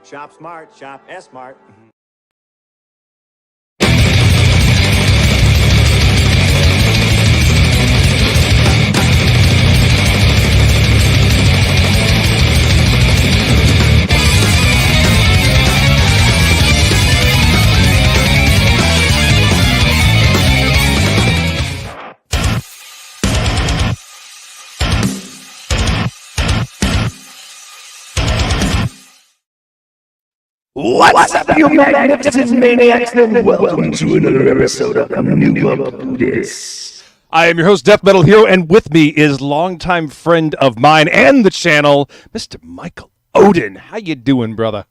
Shop smart, shop S-Mart. What's up, you magnificent maniacs, and welcome to another episode of New Bliss. I am your host, DeathMetalHero, and with me is longtime friend of mine and the channel, Mr. Michael Oden. How you doing, brother?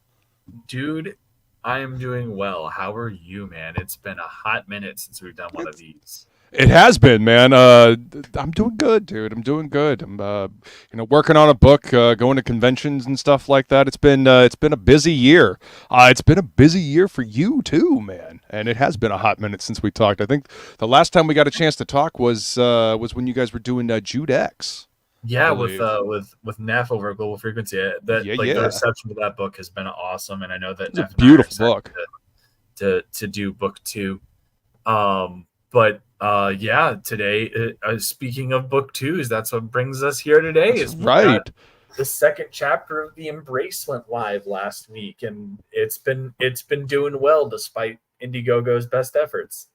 Dude, I am doing well. How are you, man? It's been a hot minute since we've done one of these. It has been, man. I'm doing good, dude. I'm doing good. I'm, working on a book, going to conventions and stuff like that. It's been a busy year. It's been a busy year for you too, man. And it has been a hot minute since we talked. I think the last time we got a chance to talk was when you guys were doing Judex. Yeah, with Neff over Global Frequency. The reception to that book has been awesome, and I know that It's a beautiful book to do book 2. But today, speaking of book 2s, that's what brings us here today. That's right. The second chapter of The Embrace went live last week, and it's been doing well despite Indiegogo's best efforts.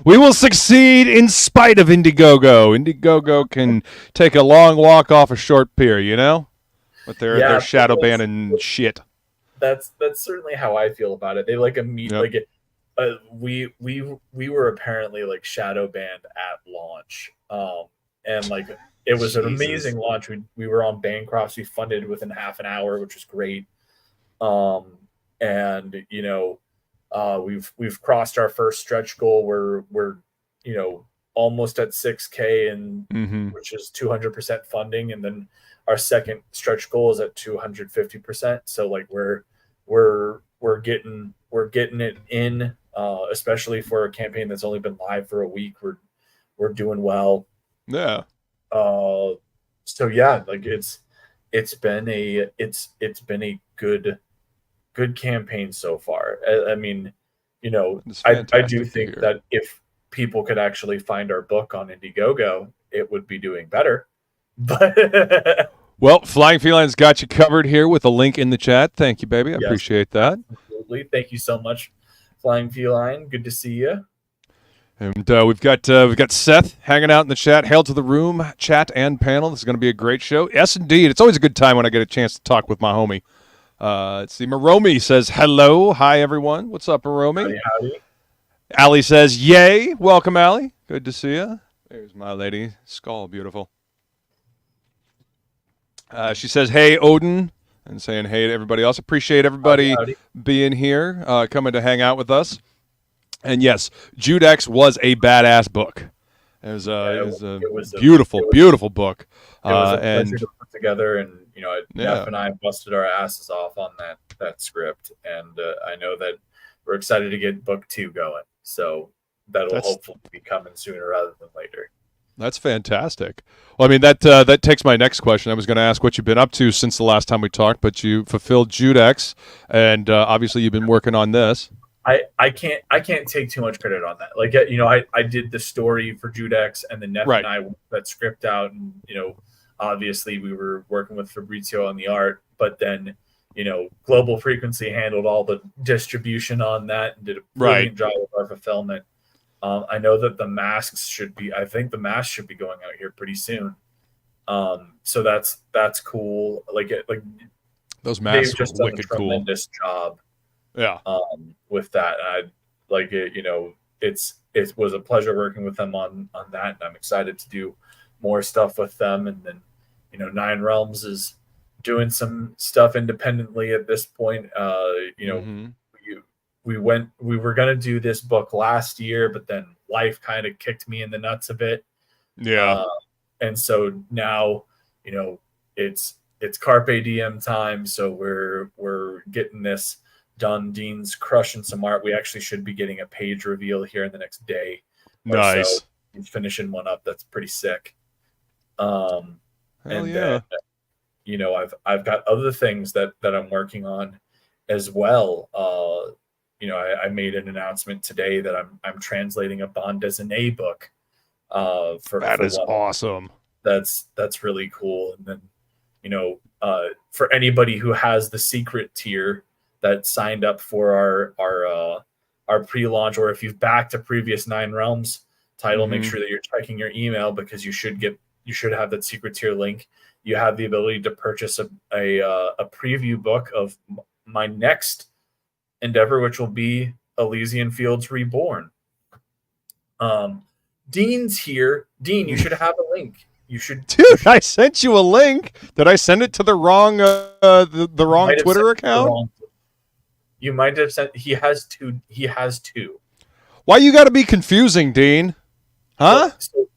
We will succeed in spite of Indiegogo. Indiegogo can take a long walk off a short pier, with their shadow ban and shit. That's certainly how I feel about it. They we were apparently shadow banned at launch, and it was an amazing launch. We were on Bancrofts. We funded within half an hour, which was great. We've crossed our first stretch goal. We're almost at 6K, and which is 200% funding, and then our second stretch goal is at 250%. So we're getting it in. Especially for a campaign that's only been live for a week, we're doing well. Yeah. It's been a good campaign so far. I mean, I do think that if people could actually find our book on Indiegogo, it would be doing better. But well, Flying Feline's got you covered here with a link in the chat. Thank you, baby. I appreciate that. Absolutely. Thank you so much, Flying Feline. Good to see you. And we've got Seth hanging out in the chat. Hail to the room, chat and panel. This is going to be a great show. Yes, indeed. It's always a good time when I get a chance to talk with my homie. Let's see. Maromi says hello. Hi, everyone. What's up, Maromi? Howdy. Allie says yay. Welcome, Allie. Good to see you. There's my lady. Skull, beautiful. She says, hey, Odin. And saying hey to everybody else. Appreciate everybody being here, coming to hang out with us. And yes, Judex was a badass book. It was a beautiful book. It was a pleasure to put together, and Neff and I busted our asses off on that script, and I know that we're excited to get book 2 going. So that'll hopefully be coming sooner rather than later. That's fantastic. Well, I mean, that takes my next question. I was going to ask what you've been up to since the last time we talked, but you fulfilled Judex, and obviously you've been working on this. I can't take too much credit on that. I did the story for Judex, and then Neff and I worked that script out, and obviously we were working with Fabrizio on the art, but then Global Frequency handled all the distribution on that and did a brilliant job with our fulfillment. I know that the masks should be going out here pretty soon. So that's cool. Those masks they've just are done wicked a tremendous job. Yeah. With that, it was a pleasure working with them on that, and I'm excited to do more stuff with them. And then, Nine Realms is doing some stuff independently at this point. We were going to do this book last year, but then life kind of kicked me in the nuts a bit. Yeah. And so now, it's Carpe Diem time. So we're getting this done. Dean's crushing some art. We actually should be getting a page reveal here in the next day. Nice. So. He's finishing one up that's pretty sick. Hell yeah. I've got other things that I'm working on as well. I made an announcement today that I'm translating a bande dessinée book. That is awesome. That's really cool. And then, for anybody who has the secret tier that signed up for our pre-launch, or if you've backed a previous 9 Realms title, make sure that you're checking your email, because you should have that secret tier link. You have the ability to purchase a preview book of my next endeavor, which will be Elysian Fields Reborn. Dean's here. Dean, you should have a link. You should. Dude, I sent you a link. Did I send it to the wrong the wrong Twitter account? You might have sent. He has two. Why you got to be confusing, Dean? Huh?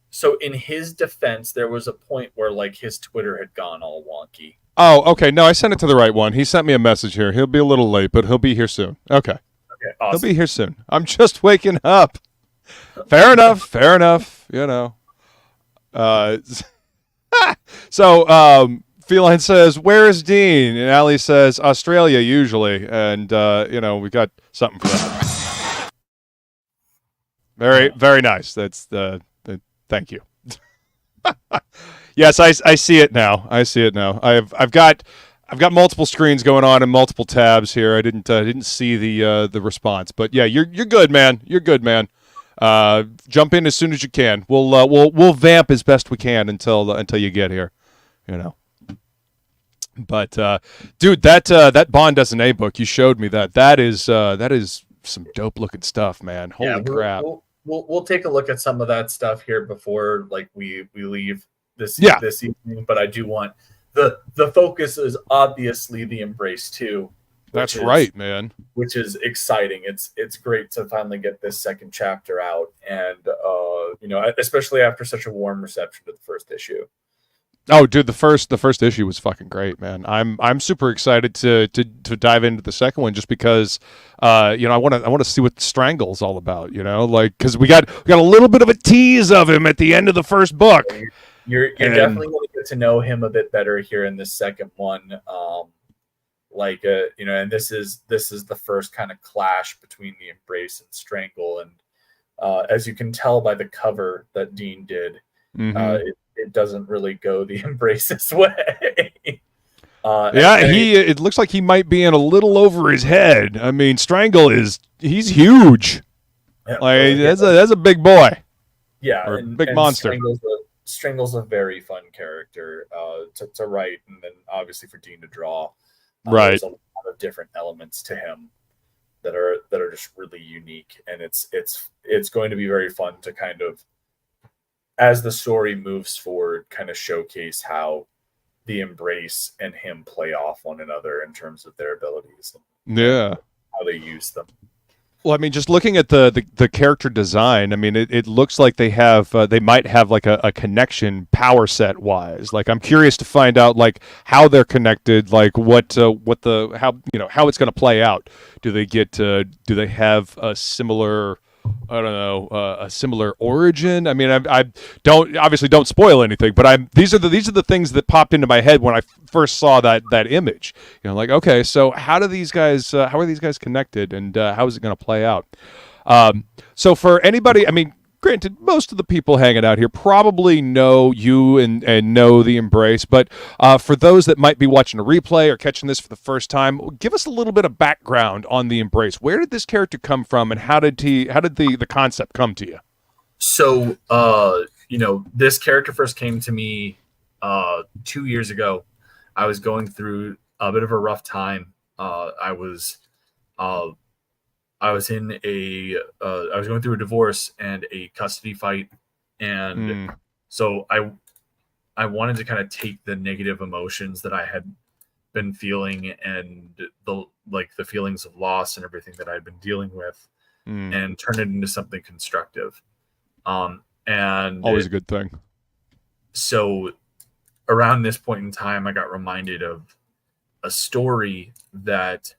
So in his defense, there was a point where like his Twitter had gone all wonky. Oh, okay. No, I sent it to the right one. He sent me a message here. He'll be a little late, but he'll be here soon. Okay. Okay. Awesome. He'll be here soon. I'm just waking up. Fair enough. Fair enough. So Feline says, "Where is Dean?" And Ali says, "Australia usually." And we got something for that. Very, very nice. That's thank you. Yes, I see it now. I've got multiple screens going on and multiple tabs here. I didn't see the response, but yeah, you're good, man. You're good, man. Jump in as soon as you can. We'll vamp as best we can until you get here. But dude, that bande dessinée book you showed me, that is some dope looking stuff, man. Holy crap. We'll take a look at some of that stuff here before like we leave this evening. But I do want the focus is obviously the Embrace too. That's right, man. Which is exciting. It's great to finally get this second chapter out, and especially after such a warm reception to the first issue. Oh, dude, the first issue was fucking great, man. I'm super excited to dive into the second one, just because I want to see what Strangle's all about, because we got a little bit of a tease of him at the end of the first book. You're definitely going to get to know him a bit better here in this second one. And this is the first kind of clash between the Embrace and Strangle, and as you can tell by the cover that Dean did, it doesn't really go the Embrace's way. It looks like he might be in a little over his head. I mean, Strangle he's huge. Yeah, that's a big boy. Yeah, or big monster. Strangle's a very fun character to write, and then obviously for Dean to draw. Right. There's a lot of different elements to him that are just really unique, and it's going to be very fun to kind of, as the story moves forward, kind of showcase how the Embrace and him play off one another in terms of their abilities. And how they use them. Well, I mean, just looking at the character design, I mean, it looks like they might have like a connection power set wise. Like, I'm curious to find out like how they're connected, like how it's going to play out. Do they have a similar, I don't know, a similar origin? I mean, I don't spoil anything, but these are the things that popped into my head when I first saw that image. Like, okay, so how are these guys connected, and how is it going to play out? So for anybody, I mean, granted, most of the people hanging out here probably know you and know the Embrace, but for those that might be watching a replay or catching this for the first time, give us a little bit of background on the Embrace. Where did this character come from, and how did the concept come to you? So, this character first came to me 2 years ago. I was going through a bit of a rough time. I was going through a divorce and a custody fight, and so I wanted to kind of take the negative emotions that I had been feeling and the feelings of loss and everything that I'd been dealing with, and turn it into something constructive. And always a good thing. So around this point in time, I got reminded of a story that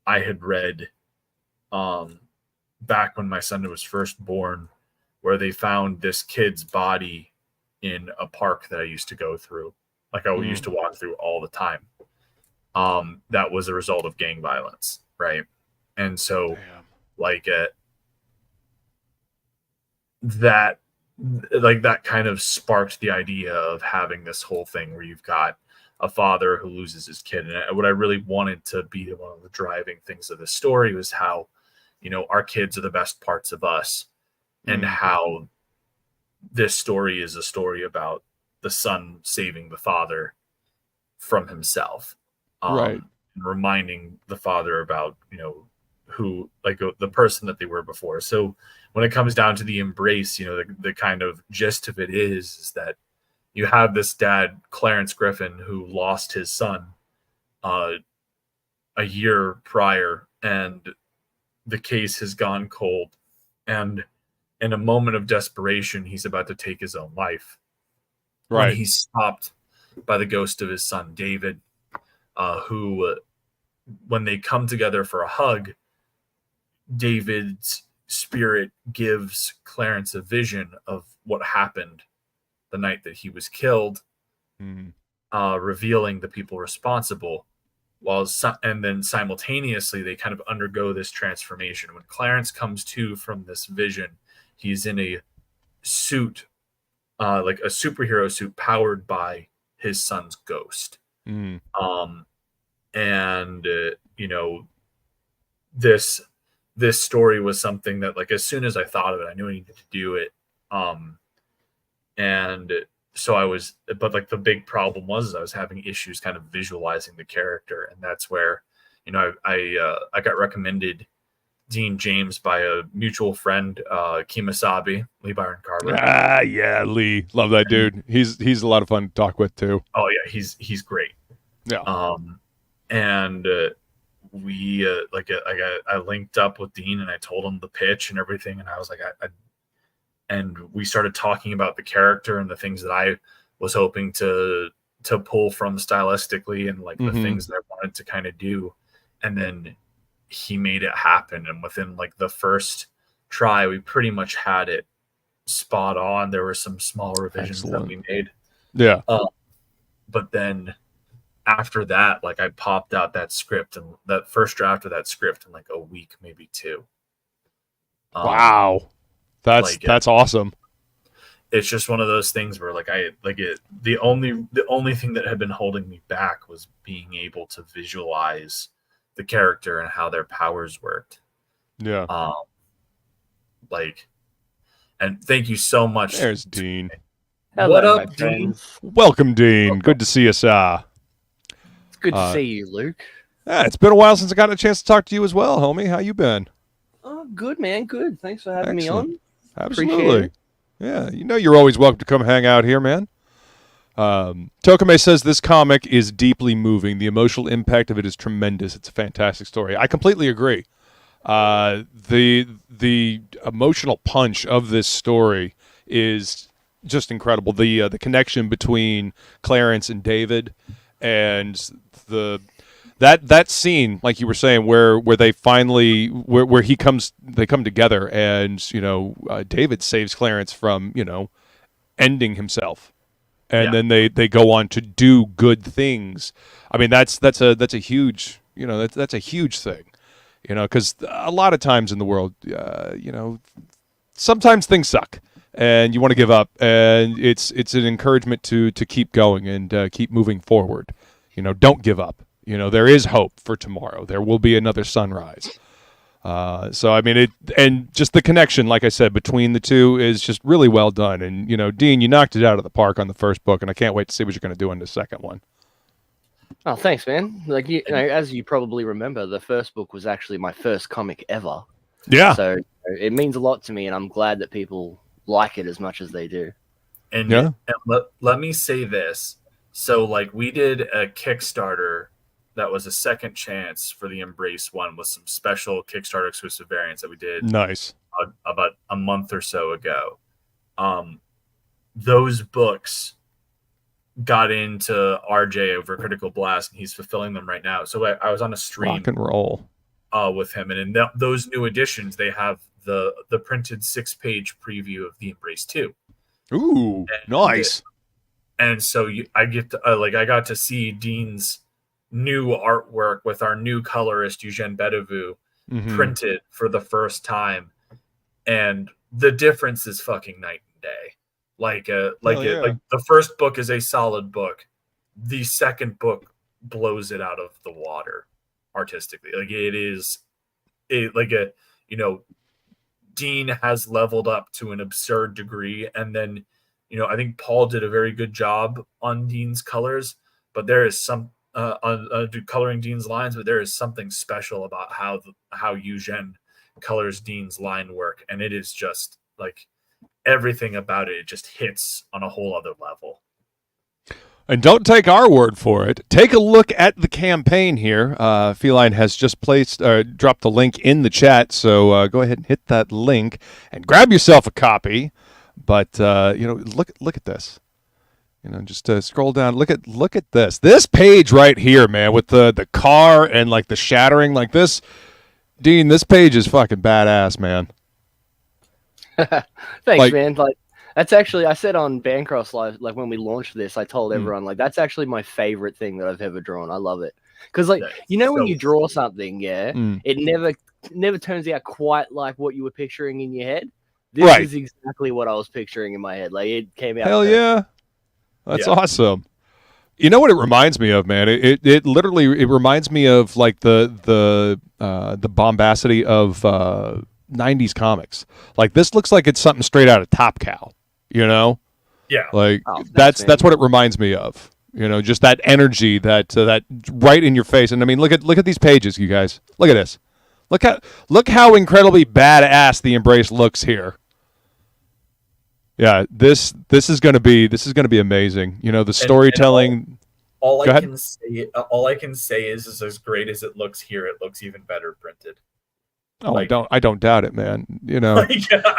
I had read back when my son was first born, where they found this kid's body in a park that I used to go through. like I used to walk through all the time. That was a result of gang violence, right? And so, like that kind of sparked the idea of having this whole thing where you've got a father who loses his kid. And what I really wanted to be one of the driving things of the story was how, you know, our kids are the best parts of us, and how this story is a story about the son saving the father from himself, right, and reminding the father about, you know, who, like, the person that they were before. So when it comes down to the embrace, you know, the kind of gist of it is that you have this dad, Clarence Griffin, who lost his son a year prior, and the case has gone cold. And in a moment of desperation, he's about to take his own life. right. When he's stopped by the ghost of his son, David, who, when they come together for a hug, David's spirit gives Clarence a vision of what happened the night that he was killed, revealing the people responsible. And then simultaneously, they kind of undergo this transformation. When Clarence comes to from this vision, he's in a suit, like a superhero suit, powered by his son's ghost. You know, this story was something that, like, as soon as I thought of it, I knew I needed to do it. And so but like the big problem was I was having issues kind of visualizing the character. And that's where, you know, I got recommended Dean James by a mutual friend, Kimasabi, Lee Byron Carver. Yeah, Lee. Love that dude. He's a lot of fun to talk with too. Oh yeah, he's great. Yeah. And we I linked up with Dean and I told him the pitch and everything, and I was like, and we started talking about the character and the things that I was hoping to pull from stylistically, and like the things that I wanted to kind of do. And then he made it happen. And within like the first try, we pretty much had it spot on. There were some small revisions that we made. Yeah. But then after that, like, I popped out that script, and that first draft of that script in like a week, maybe two. Wow. That's awesome. It's just one of those things where the only thing that had been holding me back was being able to visualize the character and how their powers worked. Yeah. And thank you so much. There's Dean. Hello, what up, my friends? Dean? Welcome, Dean. Good to see you, sir. It's good to see you, Luke. Yeah, it's been a while since I got a chance to talk to you as well, homie. How you been? Oh, good, man. Good. Thanks for having me on. Absolutely. Yeah, you know you're always welcome to come hang out here, man. Tokame says this comic is deeply moving. The emotional impact of it is tremendous. It's a fantastic story. I completely agree. The emotional punch of this story is just incredible. The connection between Clarence and David, and that scene, like you were saying, where they finally where they come together, and you know David saves Clarence from ending himself, and then they go on to do good things. I mean that's a huge that's a huge thing, because a lot of times in the world sometimes things suck and you want to give up, and it's an encouragement to keep going and keep moving forward. Don't give up. There is hope for tomorrow. There will be another sunrise. So I mean and just the connection, like I said, between the two is just really well done. And Dean, you knocked it out of the park on the first book, and I can't wait to see what you're going to do in the second one. Oh, thanks, man. Like as you probably remember, the first book was actually my first comic ever. Yeah. So it means a lot to me, and I'm glad that people like it as much as they do. And let me say this. So like we did a Kickstarter that was a second chance for the Embrace one with some special Kickstarter exclusive variants that we did. Nice. About a month or so ago. Those books got into RJ over Critical Blast, and he's fulfilling them right now. So I was on a stream rock and roll with him, and in those new editions, they have the printed 6-page preview of the Embrace 2. Ooh, nice. And so I get to, I got to see Dean's new artwork with our new colorist Eugen Betivu printed for the first time, and the difference is fucking night and day. Like the first book is a solid book. The second book blows it out of the water artistically. Like it is, Dean has leveled up to an absurd degree, and then I think Paul did a very good job on Dean's colors, but there is some coloring Dean's lines, but there is something special about how Eugen colors Dean's line work, and it is just like everything about it just hits on a whole other level. And don't take our word for it. Take a look at the campaign here. Feline has just dropped the link in the chat, so go ahead and hit that link and grab yourself a copy. But look at this. Just scroll down. Look at this. This page right here, man, with the car and like the shattering, like this. Dean, this page is fucking badass, man. Thanks, man. Like that's actually, I said on Bancross Live, like when we launched this, I told everyone like that's actually my favorite thing that I've ever drawn. I love it because when you draw something, it never turns out quite like what you were picturing in your head. This is exactly what I was picturing in my head. Like it came out. Hell yeah. That's awesome. You know what it reminds me of, man? It literally reminds me of like the bombacity of 90s comics. Like this looks like it's something straight out of Top Cow, Yeah. Like that's what it reminds me of. Just that energy that right in your face. And I mean, look at these pages, you guys. Look at this. Look how incredibly badass the Embrace looks here. Yeah, this is gonna be amazing. The storytelling. All I can say is as great as it looks here, it looks even better printed. Oh, I don't doubt it, man.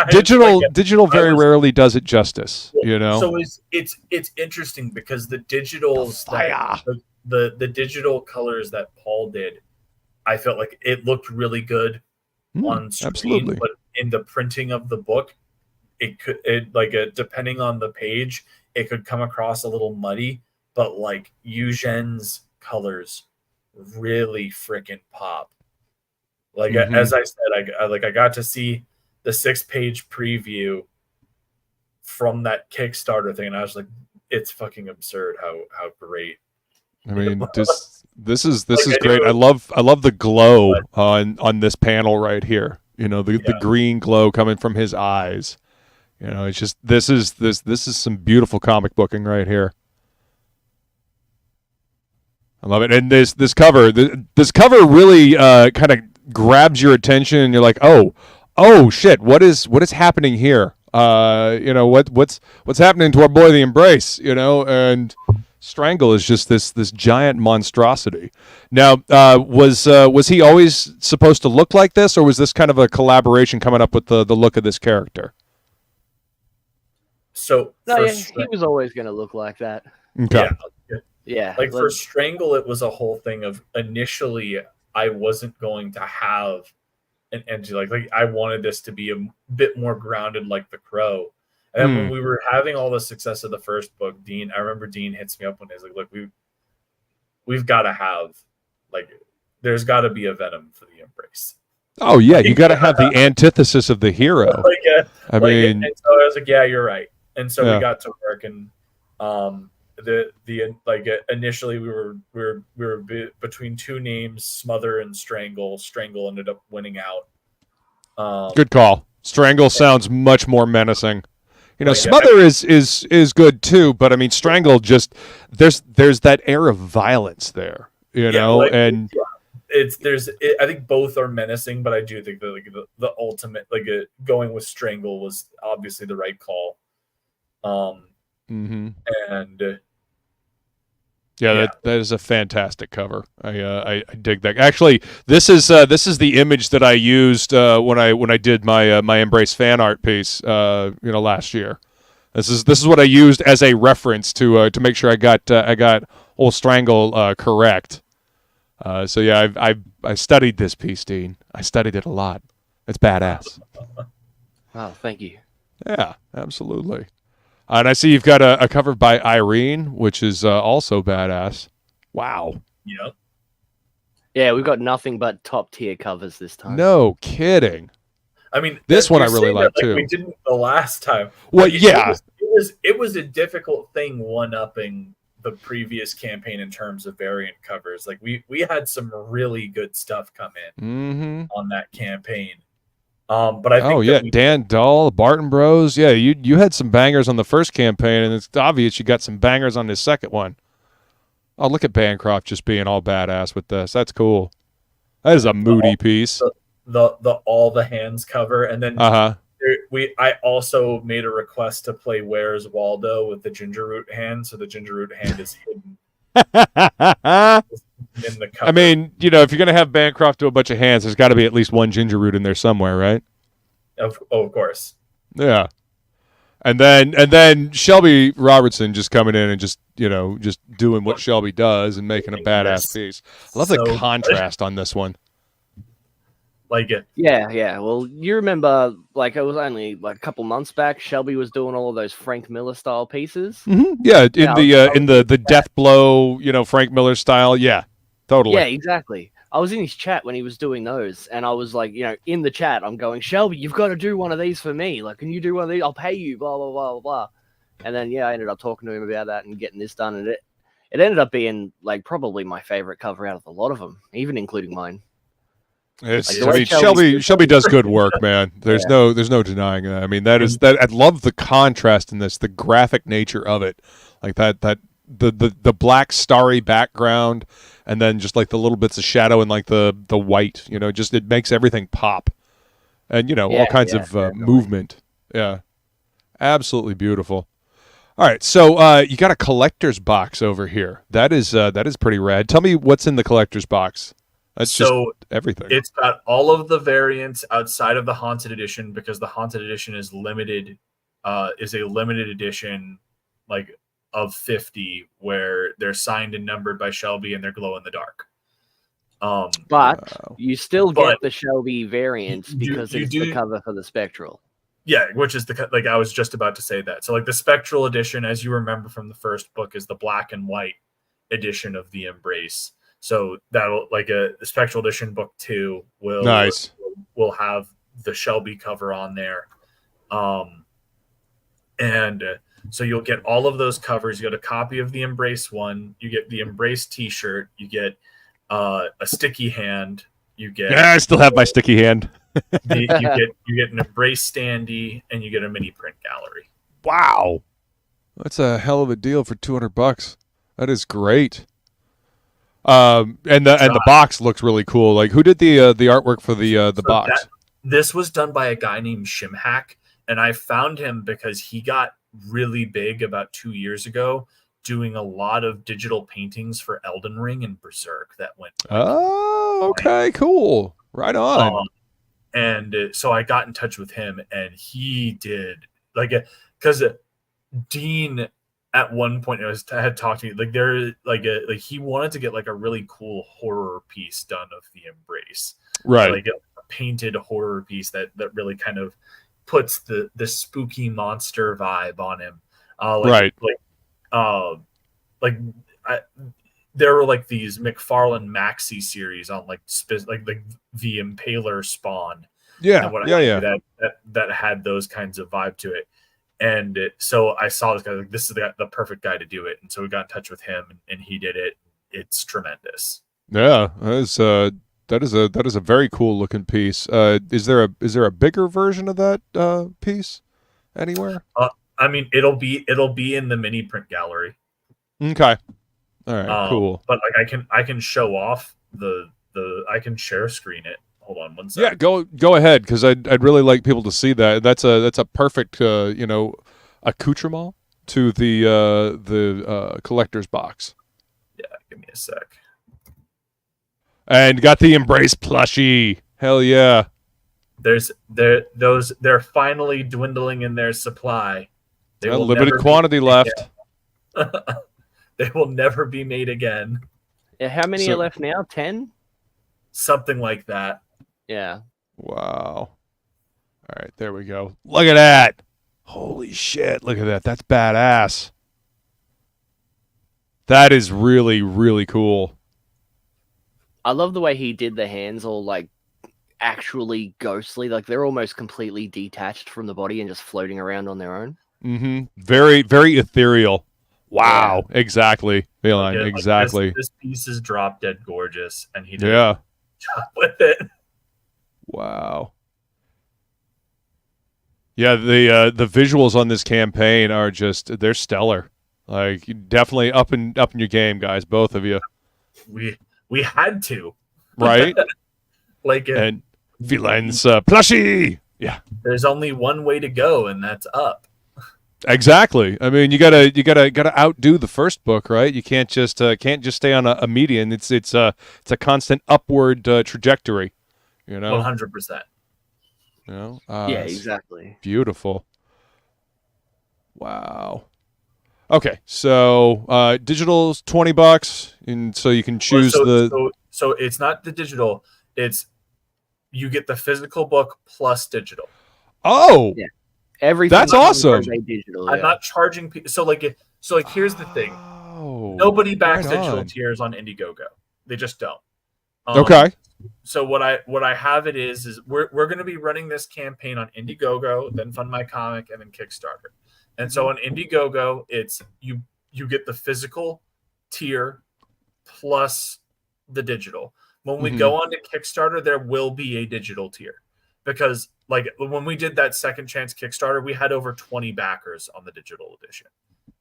Digital very rarely does it justice. So it's interesting because the digitals the digital colors that Paul did, I felt like it looked really good on screen, absolutely. But in the printing of the book, depending on the page, it could come across a little muddy, but like Eugen's colors really freaking pop. Like as I said, I got to see the 6-page preview from that Kickstarter thing, and I was like, it's fucking absurd how great. I mean, this is great. I love the glow on this panel right here. The green glow coming from his eyes. It's just this is some beautiful comic booking right here. I love it. And this cover really kind of grabs your attention, and you're like, oh shit, what is happening here? What's happening to our boy the Embrace? And Strangle is just this giant monstrosity. Now, was he always supposed to look like this, or was this kind of a collaboration coming up with the look of this character? So he was always going to look like that. Okay. Yeah. Like for Strangle, it was a whole thing of initially I wasn't going to have an entity like I wanted this to be a bit more grounded like the Crow. And then when we were having all the success of the first book, I remember Dean hits me up when he's like, look, we've got to have there's got to be a Venom for the Embrace. Oh yeah, you got to have the antithesis of the hero. I mean, and so I was like, yeah, you're right. And so we got to work, and initially we were between two names, Smother and Strangle. Strangle ended up winning out. Good call. Strangle sounds much more menacing. Smother is good too, but I mean, Strangle just there's that air of violence there. And I think both are menacing, but I do think that the ultimate going with Strangle was obviously the right call. And that is a fantastic cover. I dig that. Actually, this is the image that I used when I did my Embrace fan art piece last year. This is what I used as a reference to make sure I got old Strangle correct. So yeah, I studied this piece, Dean. I studied it a lot. It's badass. Wow, thank you. Yeah, absolutely. And I see you've got a cover by Irene, which is also badass. Wow. Yep. Yeah, we've got nothing but top tier covers this time. No kidding. I mean, this one I really like too. We didn't the last time. Well, yeah, it was a difficult thing one-upping the previous campaign in terms of variant covers. Like we had some really good stuff come in on that campaign. But I think Dan Dull, Barton Bros. Yeah, you had some bangers on the first campaign, and it's obvious you got some bangers on this second one. Oh, look at Bancroft just being all badass with this. That's cool. That is a moody piece. The all the hands cover, and then I also made a request to play Where's Waldo with the ginger root hand, so the ginger root hand is hidden in the cover. I mean, if you're gonna have Bancroft do a bunch of hands, there's got to be at least one ginger root in there somewhere, right? Of course. Yeah. And then Shelby Robertson just coming in and just doing what Shelby does and making a badass piece. I love the contrast on this one. Like it. Yeah. Well, you remember, it was only a couple months back, Shelby was doing all of those Frank Miller style pieces. Mm-hmm. Yeah, in the death blow, Frank Miller style. Yeah, totally. Yeah, exactly. I was in his chat when he was doing those, and I was in the chat, I'm going, Shelby, you've got to do one of these for me. Can you do one of these? I'll pay you. Blah blah blah blah. And then I ended up talking to him about that and getting this done, and it ended up being probably my favorite cover out of a lot of them, even including mine. Shelby does good work, man. There's no denying that. I mean, that I love the contrast in this, the graphic nature of it, like that the black starry background, and then just the little bits of shadow and the white. Just it makes everything pop, and all kinds of movement. Yeah, absolutely beautiful. All right, so you got a collector's box over here. That is pretty rad. Tell me what's in the collector's box. That's just everything. It's got all of the variants outside of the Haunted Edition, because the Haunted Edition is limited, is a limited edition, of 50, where they're signed and numbered by Shelby and they're glow in the dark. But you still get the Shelby variants because it's the cover for the Spectral. Yeah, which is I was just about to say that. So the Spectral Edition, as you remember from the first book, is the black and white edition of the Embrace. So that'll the Spectral Edition book 2 will have the Shelby cover on there, and so you'll get all of those covers. You get a copy of the Embrace one. You get the Embrace T-shirt. You get a sticky hand. You get I still have my sticky hand. you get an Embrace standee, and you get a mini print gallery. Wow, that's a hell of a deal for $200. That is great. And the box looks really cool. Who did the artwork for the box? This was done by a guy named Shimhack, and I found him because he got really big about 2 years ago doing a lot of digital paintings for Elden Ring and Berserk that went. Oh, okay, cool. Right on. And so I got in touch with him, and he did because Dean at one point had talked to me he wanted to get a really cool horror piece done of the Embrace, right? A painted horror piece that really kind of puts the spooky monster vibe on him, right? There were these McFarlane Maxi series on the Impaler Spawn, that had those kinds of vibe to it. And so I saw this guy, this is the perfect guy to do it. And so we got in touch with him, and he did it. It's tremendous. Yeah, that is a very cool looking piece. Is there a bigger version of that piece anywhere? I mean, it'll be in the mini print gallery. Okay. All right. Cool. But I can show off I can share screen it. Hold on one second. Yeah, go ahead, because I'd really like people to see that. That's a perfect accoutrement to the collector's box. Yeah, give me a sec. And got the Embrace plushie. Hell yeah. They're finally dwindling in their supply. Limited quantity left. They will never be made again. Yeah, how many are left now? 10? Something like that. Yeah. Wow. All right, there we go. Look at that. Holy shit! Look at that. That's badass. That is really, really cool. I love the way he did the hands all like actually ghostly, like they're almost completely detached from the body and just floating around on their own. Mm-hmm. Very, very ethereal. Wow. Yeah. Exactly. Feline. Like, exactly. This piece is drop dead gorgeous, and he did a job with it. Wow. Yeah, the visuals on this campaign are just, they're stellar. Like, definitely up in your game, guys, both of you. We had to. Right? Like and Feline's plushie. Yeah. There's only one way to go, and that's up. Exactly. I mean, you gotta outdo the first book, right? You can't just stay on a median. It's a constant upward trajectory. You know, 100%. You know, yeah, exactly. Beautiful. Wow. Okay, so digital's $20, and so you can choose So it's not the digital. It's you get the physical book plus digital. Oh, yeah. Everything that's awesome. Digital, I'm not charging people. So here's the thing. Nobody backs digital tiers on Indiegogo. They just don't. Okay. So what I have it is we're going to be running this campaign on Indiegogo, then Fund My Comic, and then Kickstarter. And so on Indiegogo, it's you get the physical tier plus the digital. When we go on to Kickstarter, there will be a digital tier, because like when we did that Second Chance Kickstarter, we had over 20 backers on the digital edition.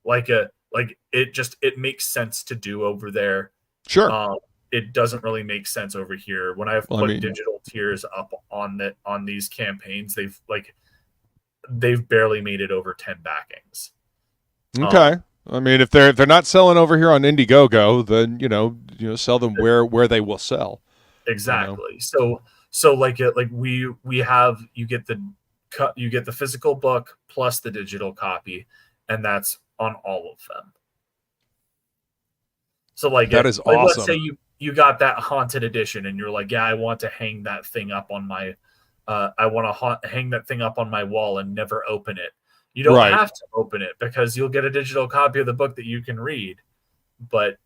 It makes sense to do over there. Sure. It doesn't really make sense over here. When I've put digital tiers up on these campaigns, they've barely made it over 10 backings. Okay. I mean, if they're not selling over here on Indiegogo, then you know sell them where they will sell. Exactly. So we have you get the physical book plus the digital copy, and that's on all of them. So that is awesome. Let's say you got that haunted edition, and you're like, yeah, I want to hang that thing up on my hang that thing up on my wall and never open it. You don't have to open it, because you'll get a digital copy of the book that you can read. But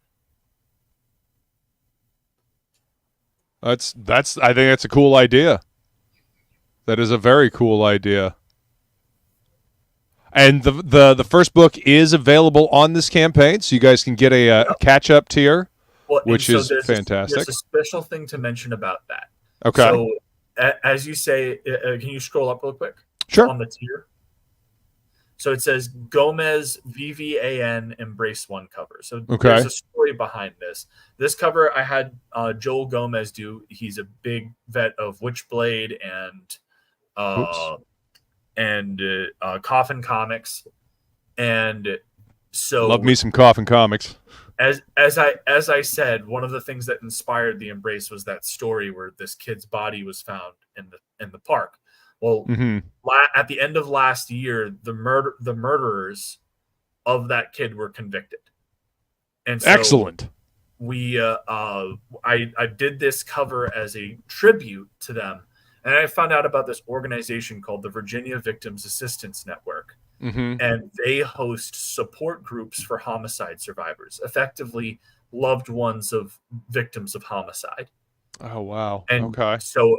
I think that's a cool idea. That is a very cool idea. And the first book is available on this campaign, so you guys can get a catch-up tier, which is fantastic. There's a special thing to mention about that. Okay. So, as you say, can you scroll up real quick? Sure. On the tier. So it says Gomez VVAN Embrace One cover. So there's a story behind this. This cover I had Joel Gomez do. He's a big vet of Witchblade and Coffin Comics, and so love me some Coffin Comics. As I said, one of the things that inspired the Embrace was that story where this kid's body was found in the park. Well, at the end of last year, the murderers of that kid were convicted, and so excellent. We I did this cover as a tribute to them, and I found out about this organization called the Virginia Victims Assistance Network, and they host support groups for homicide survivors, effectively loved ones of victims of homicide. Oh, wow. And so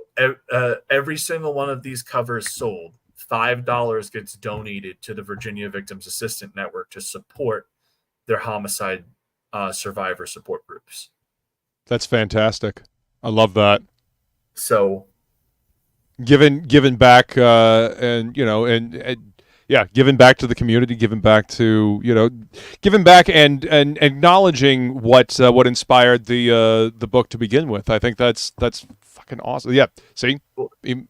every single one of these covers sold, $5 gets donated to the Virginia Victims Assistance Network to support their homicide survivor support groups. That's fantastic. I love that. So giving back and giving back to the community, giving back and acknowledging what inspired the book to begin with. I think that's fucking awesome. Yeah, see,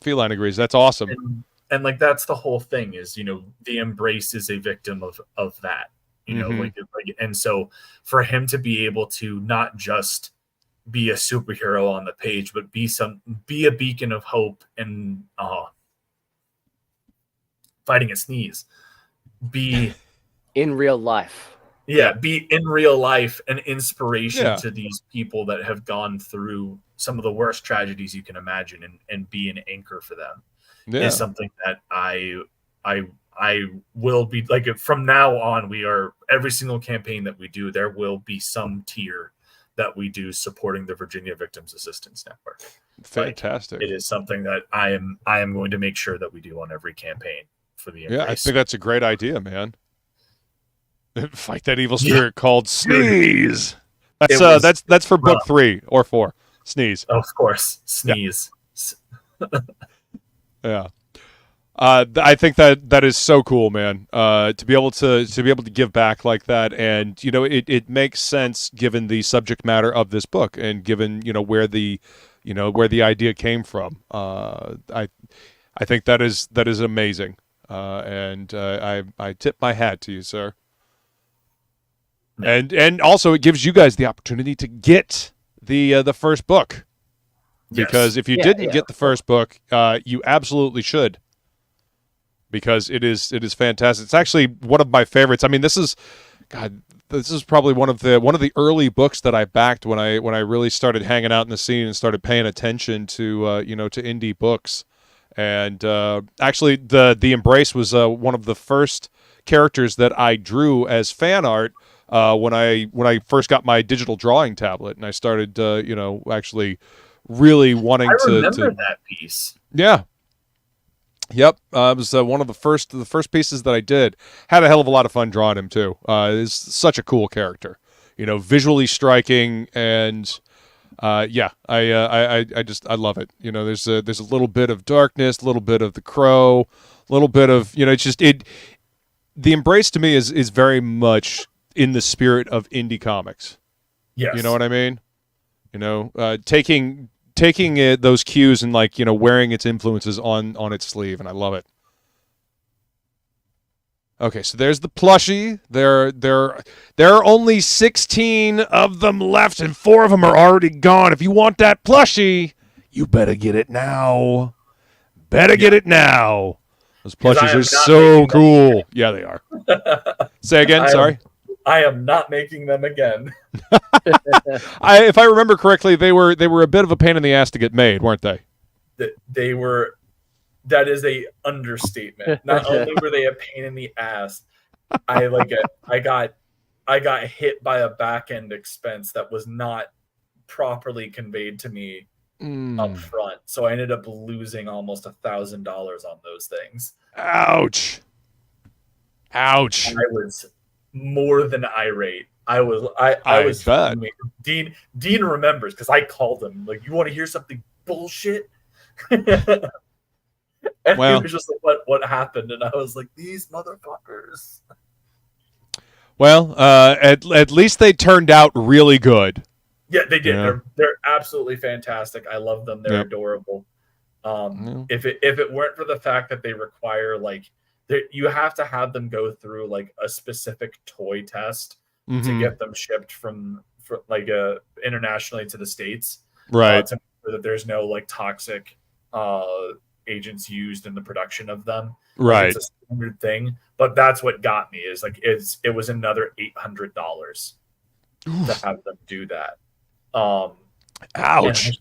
Feline agrees. That's awesome. And like that's the whole thing is, the Embrace is a victim of that. And so for him to be able to not just be a superhero on the page, but be a beacon of hope and fighting a sneeze, be in real life. Be in real life an inspiration to these people that have gone through some of the worst tragedies you can imagine, and be an anchor for them is something that I I will be like from now on, we are every single campaign that we do, there will be some tier that we do supporting the Virginia Victims Assistance Network. Fantastic. Like, it is something that I am going to make sure that we do on every campaign for the Embrace. Yeah, I think that's a great idea, man. Fight that evil spirit called Sneeze. That's for book 3 or 4. Sneeze. Of course, Sneeze. Yeah. I think that is so cool, man. To be able to give back like that, and it makes sense given the subject matter of this book, and given where the idea came from. I think that is amazing, and I tip my hat to you, sir. And also it gives you guys the opportunity to get the first book, because if you didn't get the first book, you absolutely should. Because it is fantastic. It's actually one of my favorites. I mean, this is probably one of the early books that I backed when I really started hanging out in the scene and started paying attention to to indie books. And actually, the Embrace was one of the first characters that I drew as fan art when I first got my digital drawing tablet, and I started actually really wanting to. I remember that piece. Yeah. Yep, it was one of the first pieces that I did. Had a hell of a lot of fun drawing him too. Is such a cool character, visually striking, and I love it. There's a little bit of darkness, a little bit of the Crow, a little bit of it's just it. The Embrace to me is very much in the spirit of indie comics. Yes, you know what I mean. Taking those cues and wearing its influences on its sleeve, and I love it. Okay, so there's the plushie. There are only 16 of them left, and 4 of them are already gone. If you want that plushie, you better get it now. Get it now. Those plushies are so cool. Yeah, they are. Say again. Sorry. I am not making them again. If I remember correctly, they were a bit of a pain in the ass to get made, weren't they? They were. That is a understatement. Not only were they a pain in the ass, I got hit by a back end expense that was not properly conveyed to me up front. So I ended up losing almost $1,000 on those things. Ouch. I was more than irate. I was Dean remembers, because I called him like, you want to hear something bullshit? And he was just like, what happened? And I was like, these motherfuckers. Well, at least they turned out really good. Yeah, they did. Yeah. They're absolutely fantastic. I love them. They're adorable. If it weren't for the fact that they require you have to have them go through a specific toy test to get them shipped from internationally to the States, right? To make sure that there's no toxic agents used in the production of them, right? It's a standard thing, but that's what got me is it was another $800 to have them do that. Ouch!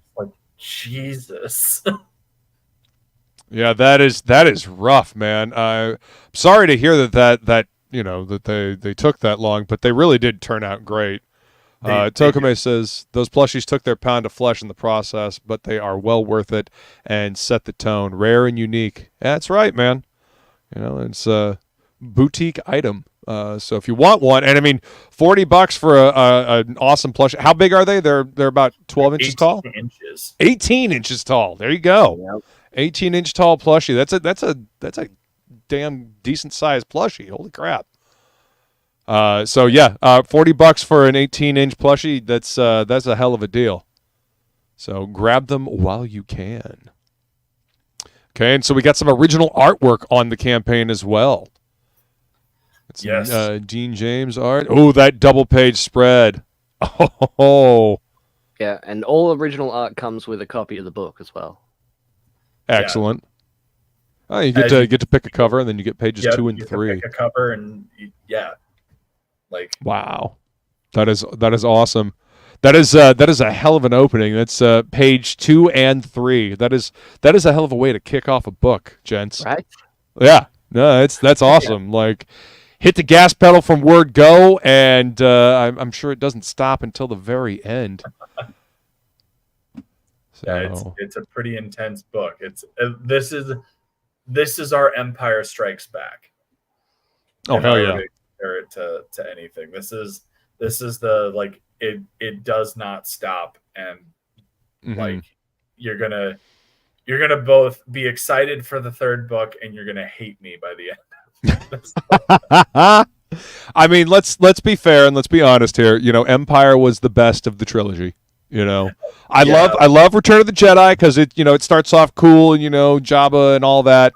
Jesus. Yeah, that is rough, man. I'm sorry to hear that they took that long, but they really did turn out great. Tokame says those plushies took their pound of flesh in the process, but they are well worth it and set the tone. Rare and unique. That's right, man. It's a boutique item. So if you want one, and I mean, $40 for an awesome plush. How big are they? They're about 12 inches tall. 18 inches tall. There you go. Yep. 18-inch tall plushie. That's a damn decent sized plushie. Holy crap. So yeah, $40 for an 18-inch plushie. That's a hell of a deal. So grab them while you can. Okay, and so we got some original artwork on the campaign as well. Yes. Dean James art. Oh, that double page spread. Oh. Yeah, and all original art comes with a copy of the book as well. Excellent. Yeah. Oh, you get to pick a cover, and then you get pages 2 and 3. Pick a cover, and wow, that is awesome. That is a hell of an opening. That's page 2 and 3. That is a hell of a way to kick off a book, gents. Right? Yeah, No, that's awesome. Like, hit the gas pedal from word go, and I'm sure it doesn't stop until the very end. So. Yeah, it's a pretty intense book. This is our Empire Strikes Back. Oh, hell yeah! Compare it to anything. This is the, like, it does not stop, and like you're gonna both be excited for the third book, and you're gonna hate me by the end. I mean, let's be fair and let's be honest here. You know, Empire was the best of the trilogy. You know, I love Return of the Jedi because it starts off cool, and Jabba and all that.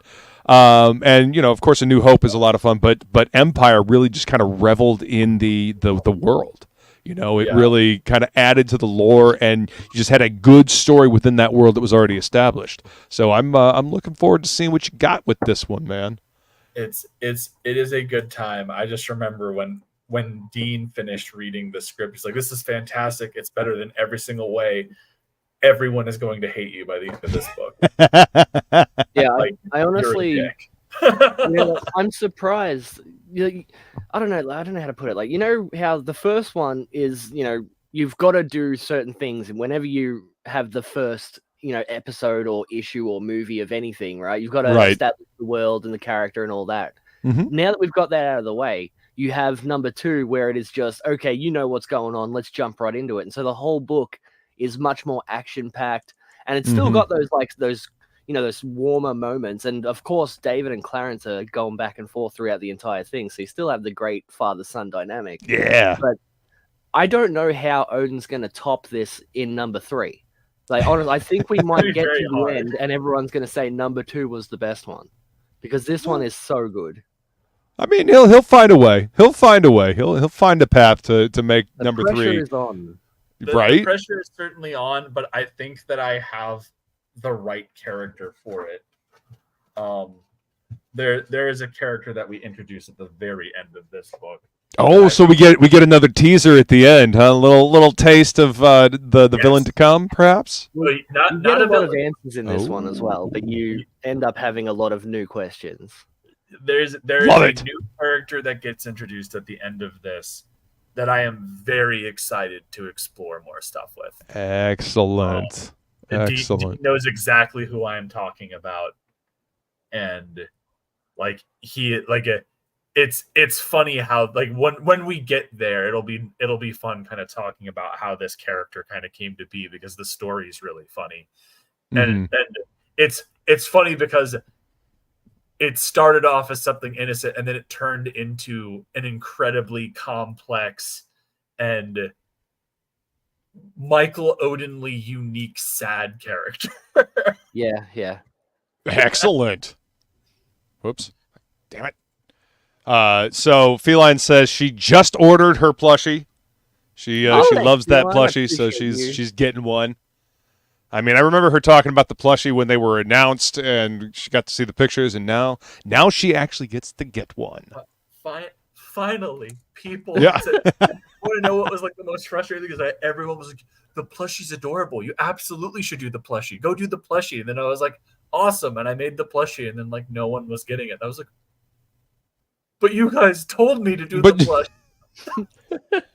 And of course, A New Hope is a lot of fun, but Empire really just kind of reveled in the world. It really kind of added to the lore, and you just had a good story within that world that was already established. So I'm looking forward to seeing what you got with this one, man. It is a good time. I just remember when Dean finished reading the script, he's like, "This is fantastic. It's better than every single way. Everyone is going to hate you by the end of this book." Yeah, like, I honestly, I'm surprised. I don't know how to put it. Like, how the first one is, you've got to do certain things, and whenever you have the first, episode or issue or movie of anything, right? You've got to establish the world and the character and all that. Now that we've got that out of the way, you have number 2 where it is just, okay, you know what's going on. Let's jump right into it. And so the whole book is much more action packed, and it's still got those warmer moments. And of course, David and Clarence are going back and forth throughout the entire thing. So you still have the great father-son dynamic. Yeah. But I don't know how Oden's going to top this in number 3. Like, honestly, I think we might get to the end and everyone's going to say number 2 was the best one, because this one is so good. I mean, he'll find a way. He'll find a way. He'll find a path to make number 3. The pressure is on. Right? The pressure is certainly on, but I think that I have the right character for it. There is a character that we introduce at the very end of this book. Oh, so we get another teaser at the end, huh? A little taste of the villain to come, perhaps. Well, you get a lot of answers in this one as well, but you end up having a lot of new questions. There's a new character that gets introduced at the end of this that I am very excited to explore more stuff with. Excellent. Excellent. He knows exactly who I am talking about, and it's funny how, like, when we get there, it'll be fun kind of talking about how this character kind of came to be, because the story is really funny. And it's funny because it started off as something innocent, and then it turned into an incredibly complex and Michael Odenly unique sad character. Yeah. Excellent. Whoops. Damn it. So Feline says she just ordered her plushie. She loves that plushie, so she's getting one. I mean, I remember her talking about the plushie when they were announced, and she got to see the pictures, and now she actually gets to get one. Finally, people want to know what was like the most frustrating, because everyone was like, "The plushie's adorable. You absolutely should do the plushie. Go do the plushie." And then I was like, "Awesome!" And I made the plushie, and then like no one was getting it. I was like, "But you guys told me to do the plushie."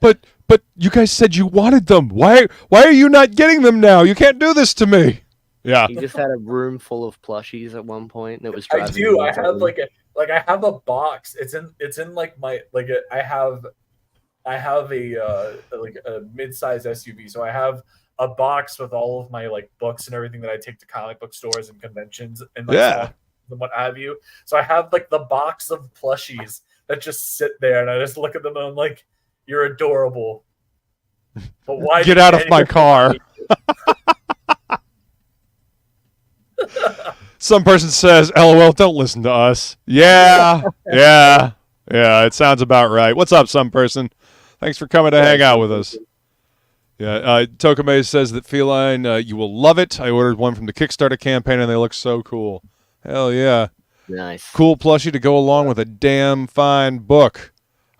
But you guys said you wanted them. Why are you not getting them now? You can't do this to me. Yeah. You just had a room full of plushies at one point, and it was I do. I have I have a box. It's in like my I have a mid-size SUV, so I have a box with all of my like books and everything that I take to comic book stores and conventions and stuff and what have you. So I have like the box of plushies that just sit there, and I just look at them and I'm like, "You're adorable." But why get out of my car? Some person says, "LOL, don't listen to us." Yeah. It sounds about right. What's up, some person? Thanks for coming to hang out with us. Yeah, Tokame says that Feline, you will love it. I ordered one from the Kickstarter campaign, and they look so cool. Hell yeah. Nice. Cool plushie to go along with a damn fine book.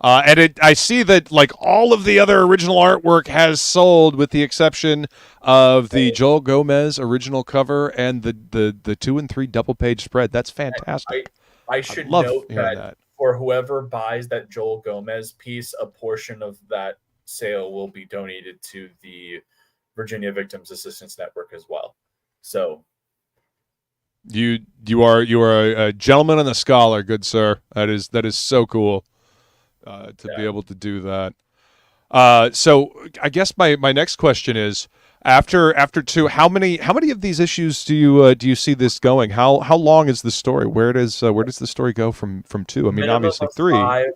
And I see that like all of the other original artwork has sold, with the exception of the Joel Gomez original cover and the 2 and 3 double page spread. That's fantastic. I should love note hearing that for whoever buys that Joel Gomez piece, a portion of that sale will be donated to the Virginia Victims Assistance Network as well. So you are a gentleman and a scholar, good sir. That is so cool to be able to do that. So I guess my next question is, after 2, how many of these issues do you see this going? How long is the story? Where does the story go from 2? I mean, minimum obviously of 3. 5,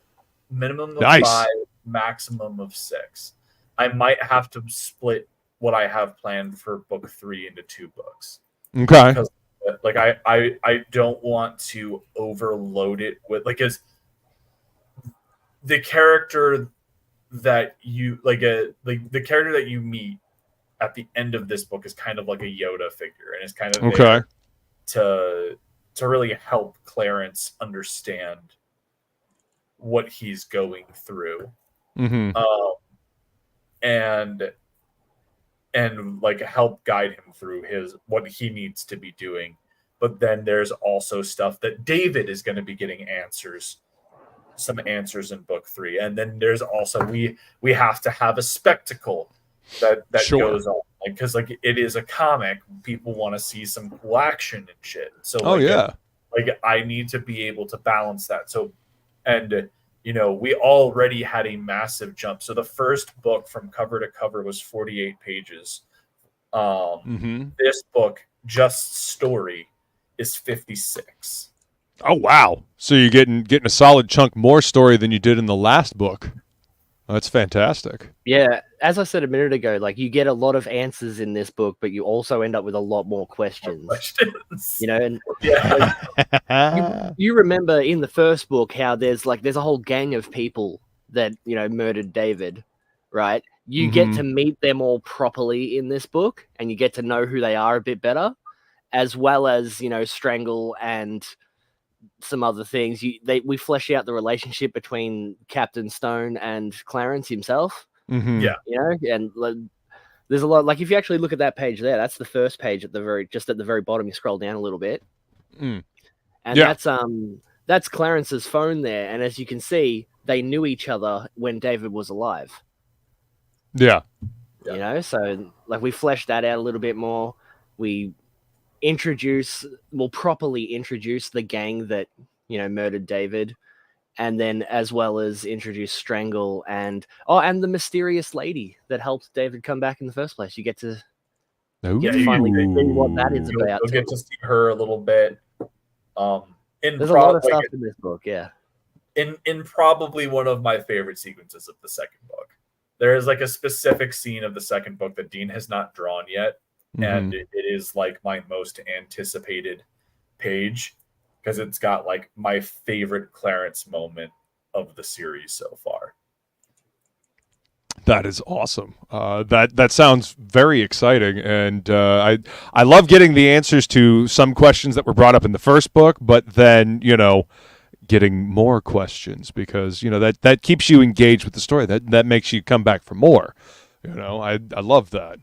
minimum of Nice. 5, maximum of 6. I might have to split what I have planned for book 3 into 2 books. Okay. Because like I don't want to overload it with as the character that you the character that you meet at the end of this book is kind of like a Yoda figure, and it's kind of there to really help Clarence understand what he's going through, and like help guide him through what he needs to be doing. But then there's also stuff that David is going to be getting some answers in book 3, and then there's also we have to have a spectacle that goes on, because it is a comic. People want to see some cool action and shit. So I need to be able to balance that. So, and we already had a massive jump. So the first book from cover to cover was 48 pages. This book, just story, is 56. Oh wow! So you're getting a solid chunk more story than you did in the last book. That's fantastic. Yeah, as I said a minute ago, you get a lot of answers in this book, but you also end up with a lot more questions. And you remember in the first book how there's a whole gang of people that murdered David, right? You get to meet them all properly in this book, and you get to know who they are a bit better, as well as Strangle and some other things. We flesh out the relationship between Captain Stone and Clarence himself. And there's a lot. If you actually look at that page there, that's the first page at the very bottom. You scroll down a little bit, and that's Clarence's phone there. And as you can see, they knew each other when David was alive. Yeah. So we fleshed that out a little bit more. We properly introduce the gang that murdered David, and then as well as introduce Strangle and the mysterious lady that helped David come back in the first place. You get to finally see what that is about. You'll get to see her a little bit. There's a lot of stuff in this book, in probably one of my favorite sequences of the second book. There is a specific scene of the second book that Dean has not drawn yet. And it is my most anticipated page, because it's got my favorite Clarence moment of the series so far. That is awesome. That sounds very exciting, and I love getting the answers to some questions that were brought up in the first book, but then getting more questions, because that keeps you engaged with the story. That makes you come back for more. I love that.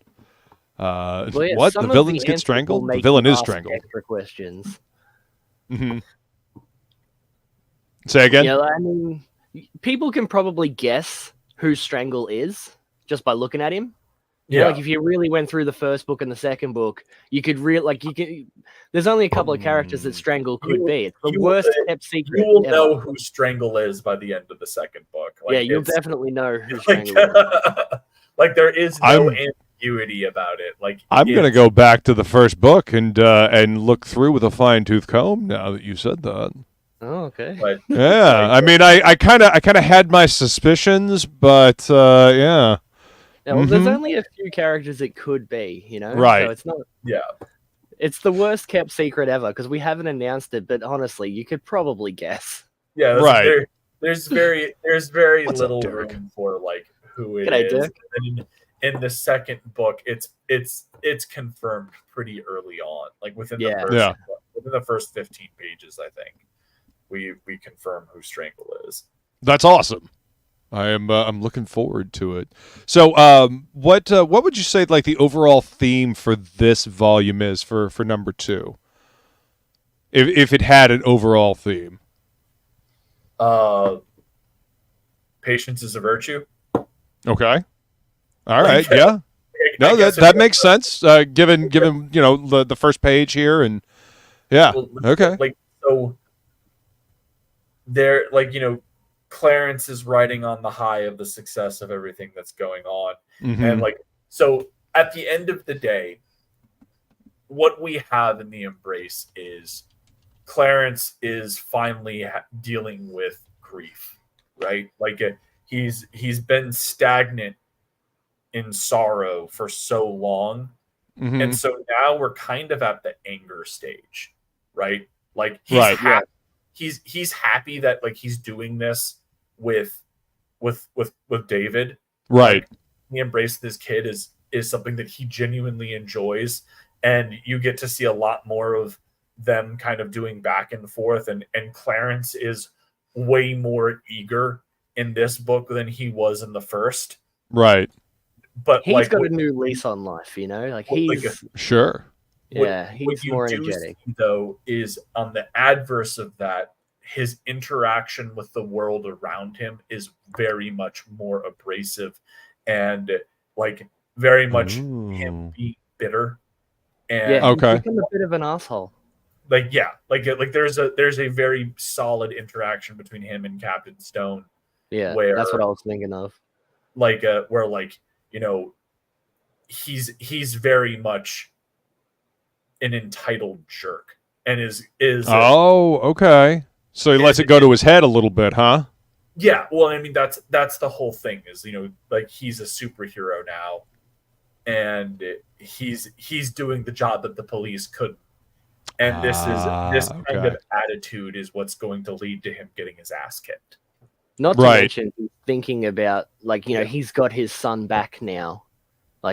What? The villains get strangled? The villain is strangled. Extra questions. Say again? People can probably guess who Strangle is just by looking at him. If you really went through the first book and the second book, you could there's only a couple of characters that Strangle could be. It's the worst kept secret. You will know who Strangle is by the end of the second book. You'll definitely know who Strangle is. There is no ambiguity about it. I'm going to go back to the first book and look through with a fine-tooth comb now that you said that. Oh, okay. I mean, I kind of had my suspicions, but yeah. Well, there's only a few characters it could be, Right. So it's not. Yeah. It's the worst kept secret ever, because we haven't announced it, but honestly, you could probably guess. Yeah. Right. There's very little room for who it is. Dirk? And in the second book, it's confirmed pretty early on, within the first 15 pages. I think we confirm who Strangle is. That's awesome. I'm looking forward to it. So, what would you say the overall theme for this volume is for number 2? If it had an overall theme. Patience is a virtue. Okay. All right. Yeah. No, that makes sense. Given the first page here, and yeah. Okay. Like, so there, Clarence is riding on the high of the success of everything that's going on, and so at the end of the day, what we have in the Embrace is Clarence is finally dealing with grief, right? He's been stagnant in sorrow for so long, and so now we're kind of at the anger stage, right? He's happy that he's doing this with David, right? The Embrace this kid is something that he genuinely enjoys, and you get to see a lot more of them kind of doing back and forth, and Clarence is way more eager in this book than he was in the first, right? But he's got a new lease on life, he's sure. Yeah, he's more energetic. Though, is on the adverse of that, his interaction with the world around him is very much more abrasive, and very much him being bitter. And he's become a bit of an asshole. There's a very solid interaction between him and Captain Stone. Yeah, where that's what I was thinking of. He's very much an entitled jerk, and is okay. So he lets it go to his head a little bit, huh? Yeah, well, I mean that's the whole thing is he's a superhero now, and he's doing the job that the police couldn't, and this kind of attitude is what's going to lead to him getting his ass kicked. Not to mention thinking about he's got his son back now,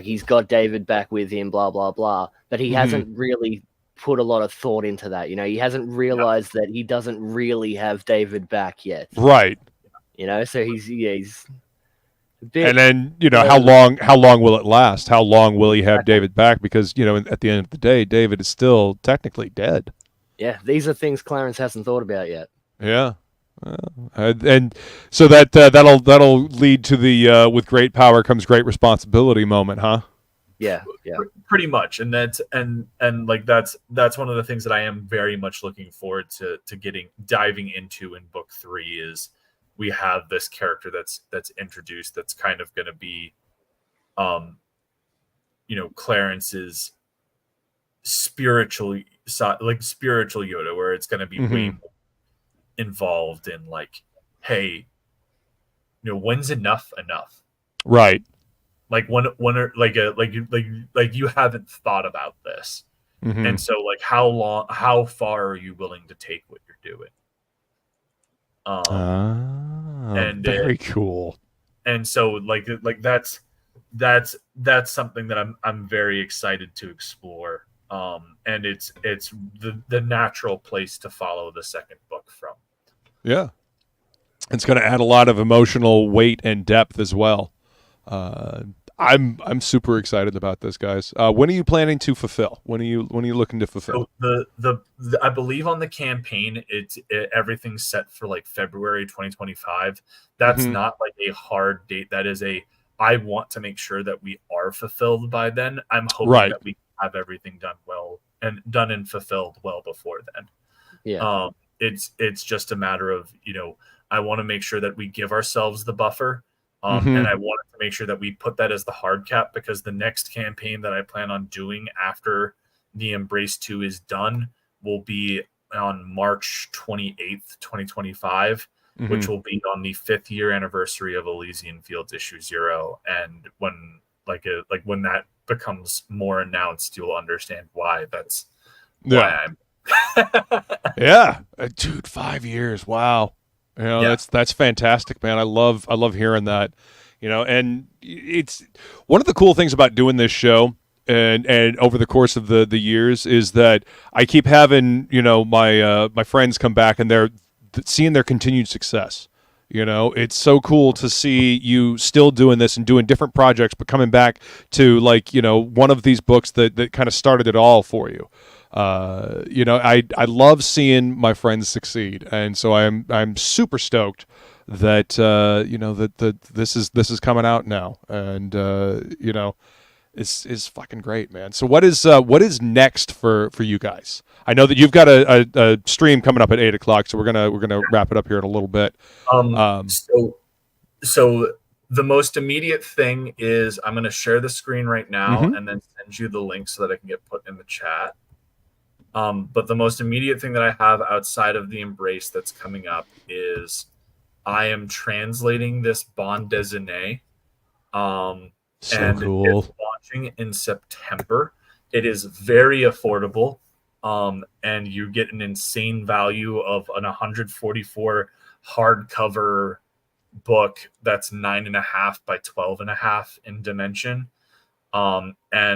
he's got David back with him, blah blah blah, but he hasn't really put a lot of thought into that. He hasn't realized that he doesn't really have David back yet. Right. So he's a bit, and then how long will it last? How long will he have David back? Because at the end of the day, David is still technically dead. Yeah, these are things Clarence hasn't thought about yet. Yeah. And so that'll lead to the with great power comes great responsibility moment, huh? Yeah, pretty much. And that's one of the things that I am very much looking forward to diving into in book 3 is we have this character that's introduced that's kind of going to be Clarence's spiritual Yoda, where it's going to be way more involved in hey, when's enough, right? When you haven't thought about this, and so how far are you willing to take what you're doing? And very cool. And so that's something that I'm very excited to explore. And it's the natural place to follow the second book from. Yeah. It's going to add a lot of emotional weight and depth as well. I'm super excited about this, guys. When are you planning to fulfill? When are you looking to fulfill? So the I believe on the campaign everything's set for February 2025. That's not a hard date. That is I want to make sure that we are fulfilled by then. I'm hoping that we have everything done well and done and fulfilled well before then. Yeah. It's just a matter of, I want to make sure that we give ourselves the buffer. And I wanted to make sure that we put that as the hard cap, because the next campaign that I plan on doing after the Embrace 2 is done will be on March 28th, 2025, which will be on the 5th year anniversary of Elysian Fields issue 0. And when when that becomes more announced, you'll understand why. That's why I'm yeah, dude, 5 years. Wow. That's fantastic, man. I love hearing that, and it's one of the cool things about doing this show and over the course of the years is that I keep having, my friends come back and they're seeing their continued success. It's so cool to see you still doing this and doing different projects, but coming back to one of these books that kind of started it all for you. I love seeing my friends succeed, and so I'm super stoked that that this is coming out now, and is fucking great, man. So what is next for you guys? I know that you've got a stream coming up at 8:00, so we're gonna wrap it up here in a little bit. So the most immediate thing is I'm gonna share the screen right now and then send you the link so that I can get put in the chat. But the most immediate thing that I have outside of the Embrace that's coming up is I am translating this bande dessinée. So and cool. It's launching in September. It is very affordable. And you get an insane value of an 144 hardcover book that's 9.5 by 12.5 in dimension. And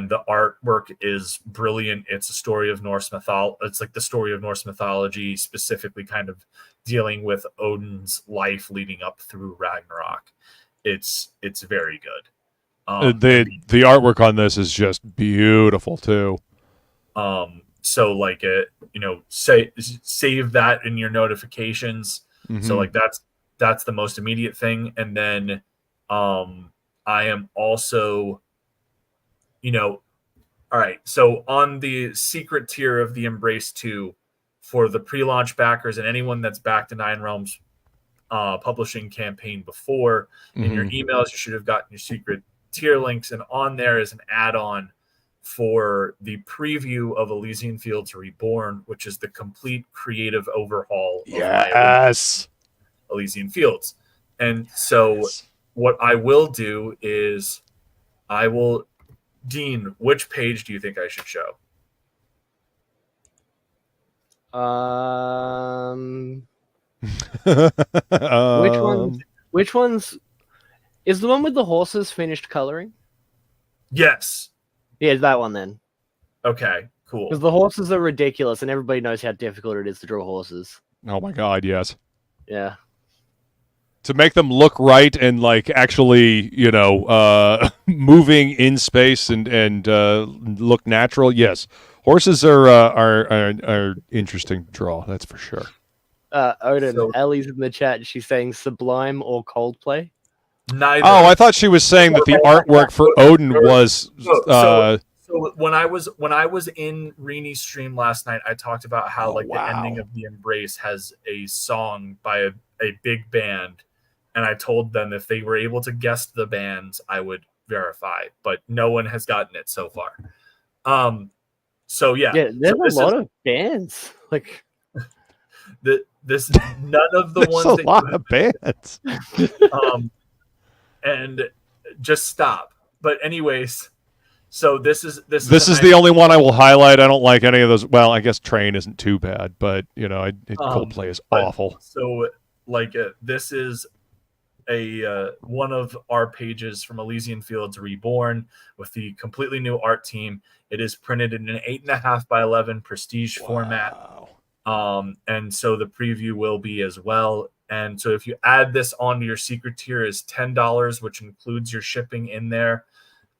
the artwork is brilliant. It's a story of Norse mythology. It's like the story of Norse mythology, specifically kind of dealing with Odin's life leading up through Ragnarok. It's very good. The artwork on this is just beautiful too. So like save that in your notifications. So like that's the most immediate thing. And then I am also, all right, so on the secret tier of the Embrace 2 for the pre-launch backers and anyone that's backed the Nine Realms publishing campaign before, in your emails you should have gotten your secret tier links, and on there is an add-on for the preview of Elysian Fields Reborn, which is the complete creative overhaul of my Elysian Fields. And so what I will do is Dean, which page do you think I should show? Which one's is the one with the horses finished coloring? Yes. Yeah, it's that one then. Okay, cool. Because the horses are ridiculous, and everybody knows how difficult it is to draw horses. Oh my god, yes. Yeah. To make them look right and like actually, moving in space and look natural, yes. Horses are interesting to draw, that's for sure. Oden, Ellie's in the chat. She's saying Sublime or Coldplay. Neither. Oh, I thought she was saying that the artwork for Odin was. So when I was in Reenie's stream last night, I talked about how the ending of the Embrace has a song by a big band, and I told them if they were able to guess the bands, I would verify, but no one has gotten it so far. So yeah, there's a lot of bands like. This none of the ones. A lot of bands. And just stop. But anyways, so this is the only one I will highlight. I don't like any of those. Well, I guess Train isn't too bad, but Coldplay is awful. So this is a one of our pages from Elysian Fields Reborn with the completely new art team. It is printed in an 8.5 by 11 prestige format. And so the preview will be as well. And so if you add this onto your secret tier is $10, which includes your shipping in there.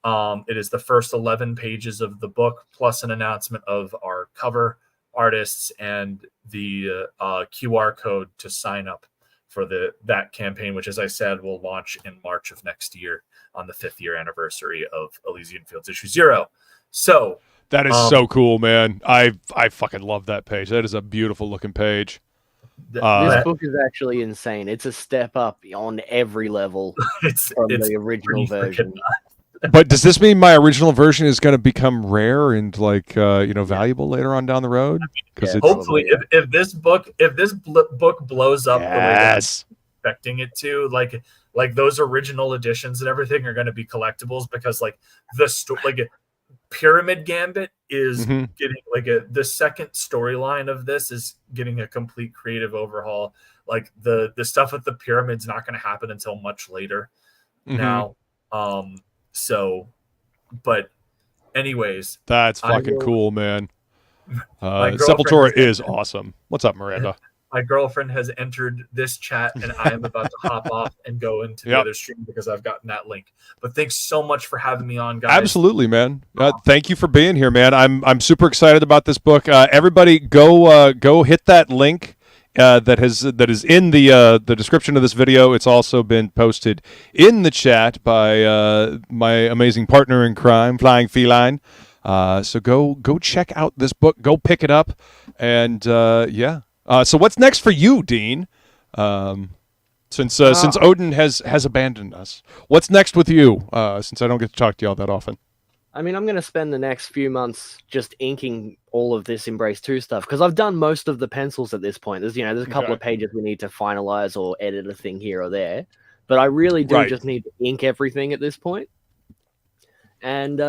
It is the first 11 pages of the book, plus an announcement of our cover artists and the QR code to sign up for that campaign, which, as I said, will launch in March of next year on the 5th year anniversary of Elysian Fields issue 0. So that is so cool, man. I fucking love that page. That is a beautiful looking page. This book is actually insane. It's a step up on every level from the original version. But does this mean my original version is going to become rare and valuable later on down the road? Because hopefully, if this book blows up the way I'm expecting it to, like those original editions and everything are going to be collectibles, because Pyramid Gambit is getting the second storyline of this is getting a complete creative overhaul. Like the stuff with the pyramid's not going to happen until much later now. So, but anyways, that's fucking cool, man. Sepultura is awesome. What's up, Miranda? My girlfriend has entered this chat, and I am about to hop off and go into the other stream because I've gotten that link. But thanks so much for having me on, guys. Absolutely, man. Thank you for being here, man. I'm super excited about this book. Everybody, go hit that link that is in the description of this video. It's also been posted in the chat by my amazing partner in crime, Flying Feline. So go check out this book. Go pick it up, and so what's next for you, Dean? Since Oden has abandoned us, what's next with you? Since I don't get to talk to y'all that often. I mean, I'm going to spend the next few months just inking all of this Embrace 2 stuff because I've done most of the pencils at this point. There's a couple of pages we need to finalize or edit a thing here or there, but I really do just need to ink everything at this point. And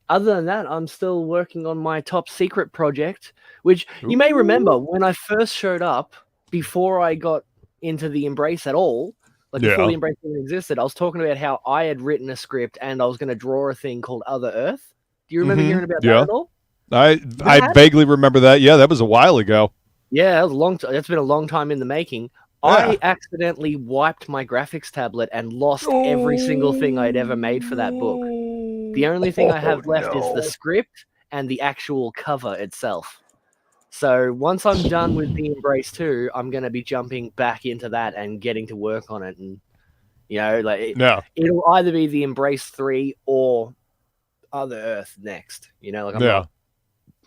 other than that, I'm still working on my top secret project, which you may remember when I first showed up before I got into the Embrace at all. Like before the Embrace even existed, I was talking about how I had written a script and I was going to draw a thing called Other Earth. Do you remember hearing about that at all? I vaguely remember that. Yeah, that was a while ago. Yeah, that was a long time. That's been a long time in the making. I accidentally wiped my graphics tablet and lost every single thing I'd ever made for that book. The only thing I have left is the script and the actual cover itself. So once I'm done with the Embrace 2, I'm going to be jumping back into that and getting to work on it. And, it'll either be the Embrace 3 or Other Earth next. I'm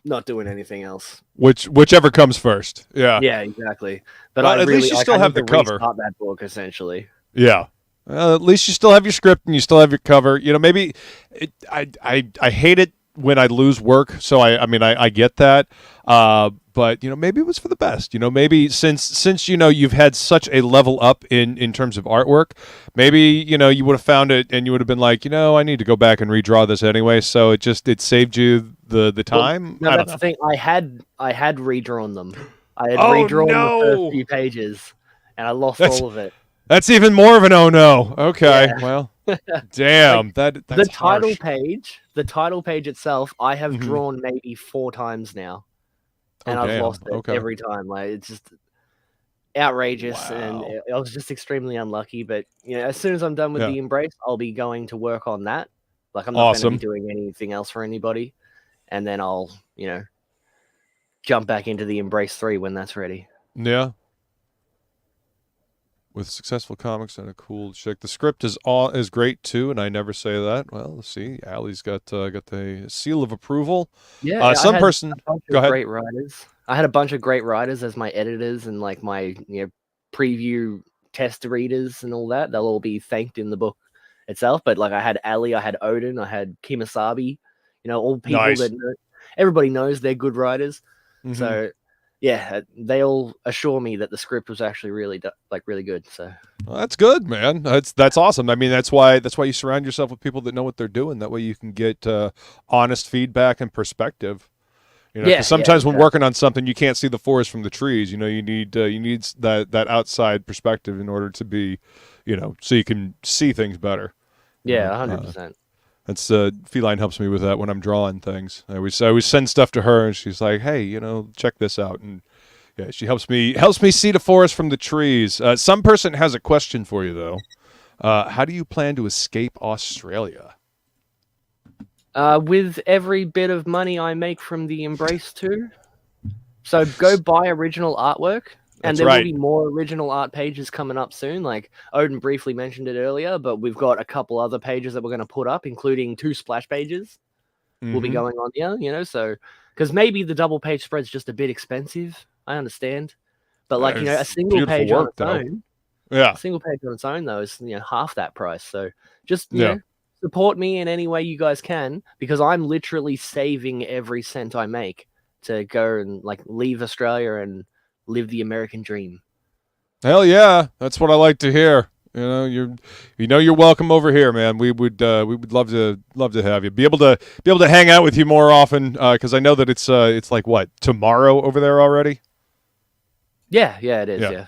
not doing anything else. Whichever comes first. Yeah. Yeah, exactly. But at least you still have the cover. Restart that book, essentially. Yeah. At least you still have your script and you still have your cover. Maybe I hate it when I lose work, so I get that, but maybe it was for the best. Maybe since you've had such a level up in terms of artwork, maybe you would have found it and you would have been like, I need to go back and redraw this anyway. So it saved you the time. Well, no, that's the thing. I had redrawn them. I had redrawn the first few pages, and I lost all of it. That's even more of an oh no. Okay, well. Damn, that's the title harsh. page. The title page itself, I have drawn maybe 4 times now, and I've lost it every time. Like it's just outrageous, and I was just extremely unlucky. But as soon as I'm done with the Embrace, I'll be going to work on that. Like I'm not going to be doing anything else for anybody, and then I'll jump back into the Embrace 3 when that's ready. Yeah. With successful comics and a cool chick. The script is great too, and I never say that. Well, let's see. Allie's got the seal of approval. Yeah, some person. Go ahead. Great writers. I had a bunch of great writers as my editors and like my preview test readers and all that. They'll all be thanked in the book itself. But like I had Allie, I had Oden, I had Kimasabi. All people that everybody knows they're good writers. So. Yeah, they all assure me that the script was actually really good. So well, that's good, man. That's awesome. I mean, that's why you surround yourself with people that know what they're doing. That way, you can get honest feedback and perspective. Sometimes when working on something, you can't see the forest from the trees. You need that outside perspective in order to be, so you can see things better. Yeah, 100%. That's Feline helps me with that when I'm drawing things. I always send stuff to her, and she's like, "Hey, check this out." And yeah, she helps me see the forest from the trees. Some person has a question for you though. How do you plan to escape Australia? With every bit of money I make from the Embrace 2. So go buy original artwork. And there will be more original art pages coming up soon. Like Oden briefly mentioned it earlier, but we've got a couple other pages that we're going to put up, including 2 splash pages. Will be going on here, so because maybe the double page spread's just a bit expensive. I understand, but like a single page on its own, a single page on its own though is half that price. So just support me in any way you guys can, because I'm literally saving every cent I make to go and like leave Australia and live the American dream. Hell yeah, that's what I like to hear. You're welcome over here, man. We would love to have you. Be able to hang out with you more often, because I know that it's like what, tomorrow over there already. Yeah, it is. Yeah.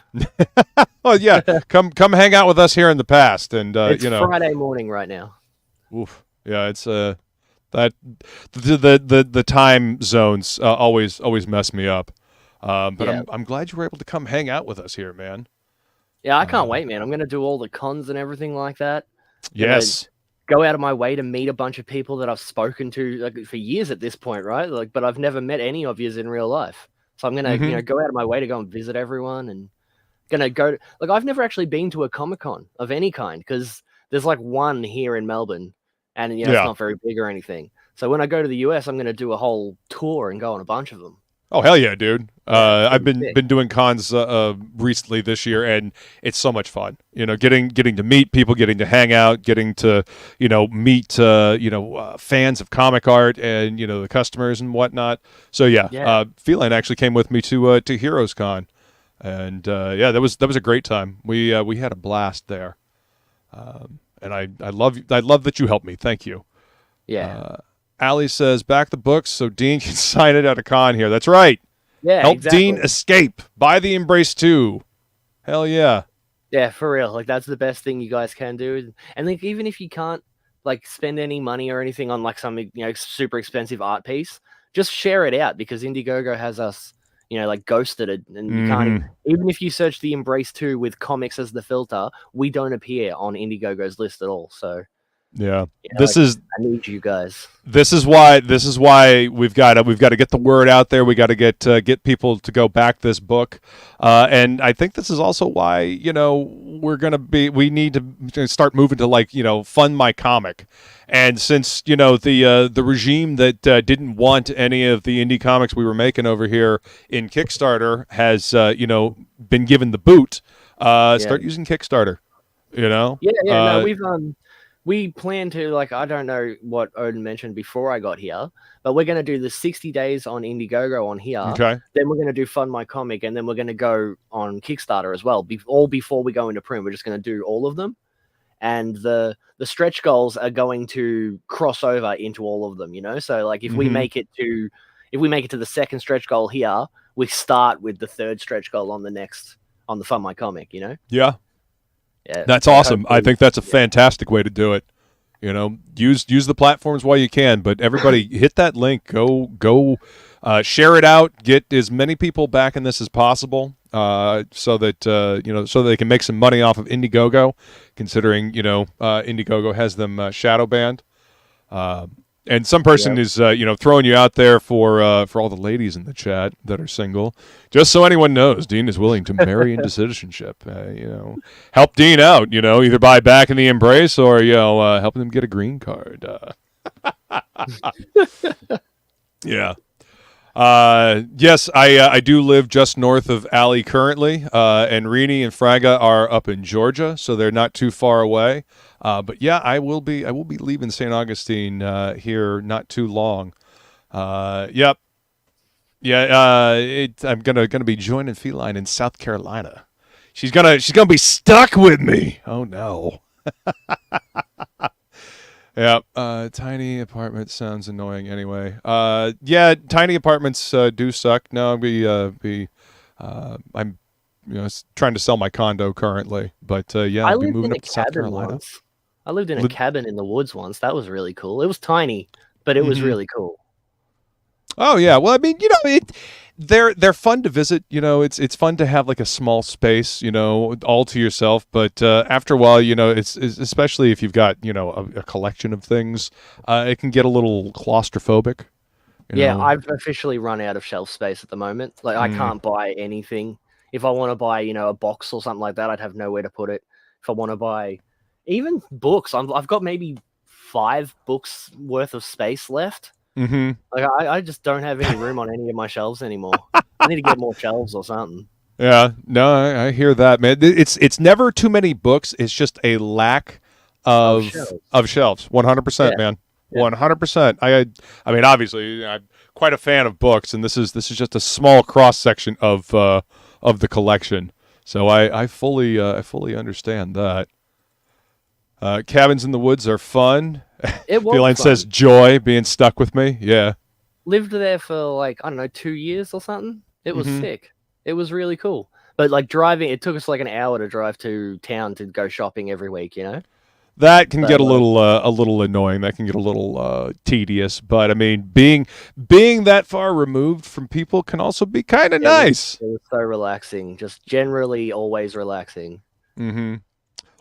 Well, yeah. Come hang out with us here in the past, and it's Friday morning right now. Oof. Yeah, it's that the time zones always mess me up. But I'm glad you were able to come hang out with us here, man. Yeah, I can't wait, man. I'm gonna do all the cons and everything like that. Yes. Go out of my way to meet a bunch of people that I've spoken to like for years at this point, right? Like, but I've never met any of yous in real life. So I'm gonna, go out of my way to go and visit everyone, and gonna go. Like, I've never actually been to a Comic-Con of any kind because there's like one here in Melbourne, and it's not very big or anything. So when I go to the US, I'm gonna do a whole tour and go on a bunch of them. Oh hell yeah, dude! I've been doing cons recently this year, and it's so much fun. Getting to meet people, getting to hang out, getting to meet fans of comic art, and the customers and whatnot. So Feline actually came with me to Heroes Con, and that was a great time. We had a blast there, and I love that you helped me. Thank you. Yeah. Allie says, back the books so Dean can sign it at a con here. That's right. Yeah, Help exactly. Dean escape. Buy the Embrace 2. Hell yeah. Yeah, for real. Like, that's the best thing you guys can do. And like, even if you can't like spend any money or anything on like some super expensive art piece, just share it out, because Indiegogo has us like ghosted it, and you can't even if you search the Embrace 2 with comics as the filter, we don't appear on Indiegogo's list at all. So yeah, I need you guys. This is why we've got to get the word out there. We got to get people to go back this book, and I think this is also why we need to start moving to fund my comic. And since the regime that didn't want any of the indie comics we were making over here in Kickstarter has been given the boot, start using Kickstarter. We plan to, I don't know what Oden mentioned before I got here, but we're going to do the 60 days on Indiegogo on here. Okay. Then we're going to do Fund My Comic, and then we're going to go on Kickstarter as well. All before we go into print, we're just going to do all of them. And the stretch goals are going to cross over into all of them, So, if we make it to the second stretch goal here, we start with the third stretch goal on the Fund My Comic, Yeah. Yeah, that's awesome. I think that's a fantastic way to do it. Use the platforms while you can, but everybody hit that link. Go share it out. Get as many people back in this as possible, so that so they can make some money off of Indiegogo, considering Indiegogo has them shadow banned. And some person is throwing you out there for all the ladies in the chat that are single. Just so anyone knows, Dean is willing to marry into citizenship. Help Dean out. Either buy back in the Embrace or helping him get a green card. Yeah. Yes, I do live just north of Allie currently, and Rini and Fraga are up in Georgia, so they're not too far away. But yeah, I will be leaving St. Augustine here not too long. Yep. Yeah, I'm gonna be joining Feline in South Carolina. She's gonna be stuck with me. Oh no. Yeah, tiny apartment sounds annoying anyway. Yeah, tiny apartments do suck. No, I'm trying to sell my condo currently, but yeah, I'll be moving up to South Carolina. Once. I lived in a cabin in the woods once. That was really cool. It was tiny, but it was really cool. Oh yeah, well, I mean, they're fun to visit. It's fun to have like a small space, all to yourself. But after a while, it's especially if you've got a collection of things, it can get a little claustrophobic. Yeah, I've officially run out of shelf space at the moment. Like I can't buy anything. If I want to buy, a box or something like that, I'd have nowhere to put it. If I want to buy even books, I've got maybe 5 books worth of space left. Mm-hmm. Like I just don't have any room on any of my shelves anymore. I need to get more shelves or something. Yeah, no, I hear that, man. It's never too many books. It's just a lack of shelves. 100%, man. 100%. I mean, obviously, I'm quite a fan of books, and this is just a small cross section of the collection. So I fully understand that. Cabins in the woods are fun. Feline says joy being stuck with me. Yeah. Lived there for I don't know, 2 years or something. It was sick. It was really cool. But driving, it took us an hour to drive to town to go shopping every week, That can get a little annoying. That can get a little tedious. But I mean, being that far removed from people can also be kind of nice. It was so relaxing. Just generally always relaxing. Mm-hmm.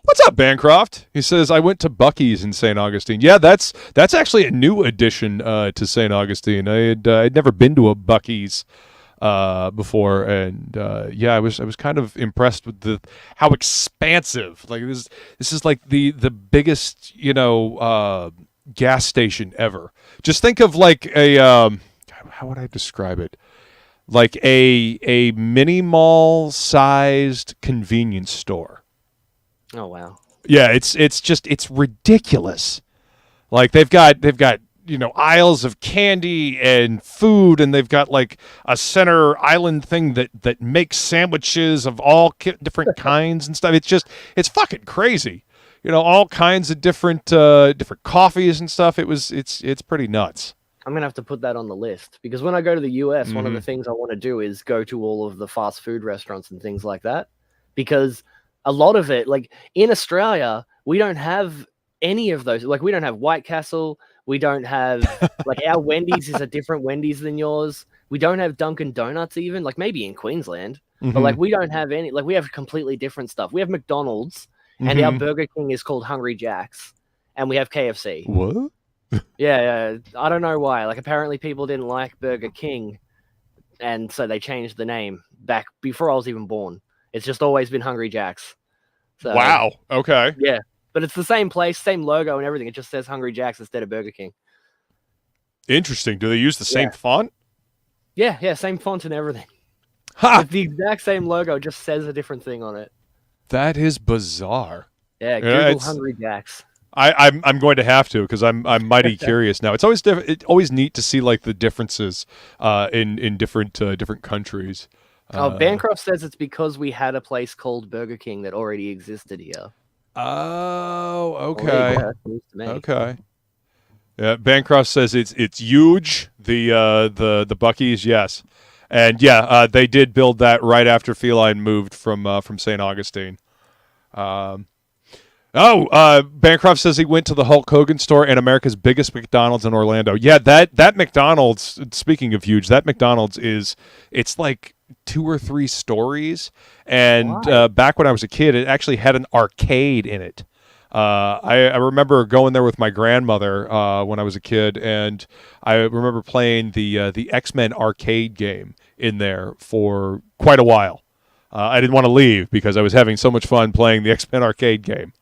What's up, Bancroft? He says, I went to Buc-ee's in St. Augustine. Yeah, that's actually a new addition to St. Augustine. I'd never been to a Buc-ee's before, and I was kind of impressed with how expansive. Like this is like the biggest gas station ever. Just think of like a how would I describe it? Like a mini mall sized convenience store. Oh wow. Yeah, it's ridiculous. Like they've got aisles of candy and food, and they've got like a center island thing that makes sandwiches of all different kinds and stuff. It's fucking crazy. All kinds of different coffees and stuff. It's pretty nuts. I'm gonna have to put that on the list, because when I go to the US, one of the things I want to do is go to all of the fast food restaurants and things like that, because a lot of it, like in Australia, we don't have any of those. Like we don't have White Castle. We don't have like our Wendy's is a different Wendy's than yours. We don't have Dunkin' Donuts even, like maybe in Queensland, but like we don't have any. Like we have completely different stuff. We have McDonald's, and our Burger King is called Hungry Jack's, and we have KFC. What? Yeah, I don't know why. Like apparently people didn't like Burger King, and so they changed the name back before I was even born. It's just always been Hungry Jack's. So, wow. Okay. Yeah. But it's the same place, same logo and everything. It just says Hungry Jack's instead of Burger King. Interesting. Do they use the same font? Yeah, same font and everything. Ha! It's the exact same logo, just says a different thing on it. That is bizarre. Yeah, Google Hungry Jack's. I'm going to have to, because I'm mighty curious now. It's always It's always neat to see like the differences in different countries. Bancroft says it's because we had a place called Burger King that already existed here. Oh, okay. Well, okay. Yeah, Bancroft says it's huge. The Buc-ee's, yes, and they did build that right after Feline moved from St. Augustine. Bancroft says he went to the Hulk Hogan store and America's biggest McDonald's in Orlando. Yeah, that McDonald's. Speaking of huge, that McDonald's it's like 2 or 3 stories, and back when I was a kid, it actually had an arcade in it. I remember going there with my grandmother when I was a kid, and I remember playing the X-Men arcade game in there for quite a while. I didn't want to leave because I was having so much fun playing the X-Men arcade game.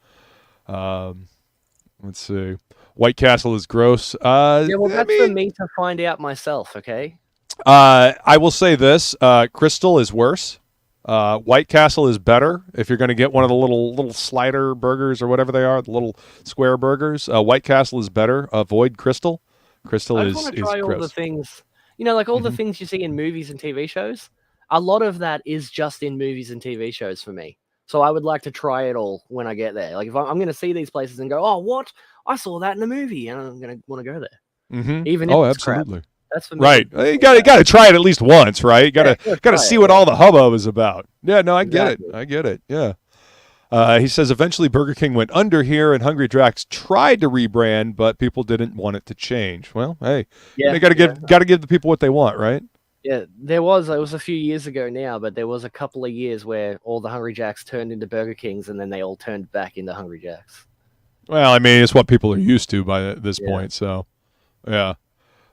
Let's see. White Castle is gross. That's for me to find out myself, okay? I will say this. Crystal is worse. White Castle is better if you're going to get one of the little slider burgers or whatever they are, the little square burgers. White Castle is better. Avoid Crystal. Crystal is gross. I want to try all the things, like all the things you see in movies and TV shows. A lot of that is just in movies and TV shows for me. So I would like to try it all when I get there. Like if I'm going to see these places and go, oh, what? I saw that in a movie, and I'm going to want to go there. Even if it's absolutely. Crap. That's for me. Right. You got to try it at least once, right? You got to see what all the hubbub is about. Yeah, no, I get it. I get it. Yeah. He says eventually Burger King went under here, and Hungry Jack's tried to rebrand, but people didn't want it to change. Well, hey, they got to give the people what they want, right? Yeah, it was a few years ago now, but there was a couple of years where all the Hungry Jacks turned into Burger Kings, and then they all turned back into Hungry Jacks. Well, I mean, it's what people are used to by this point, so yeah.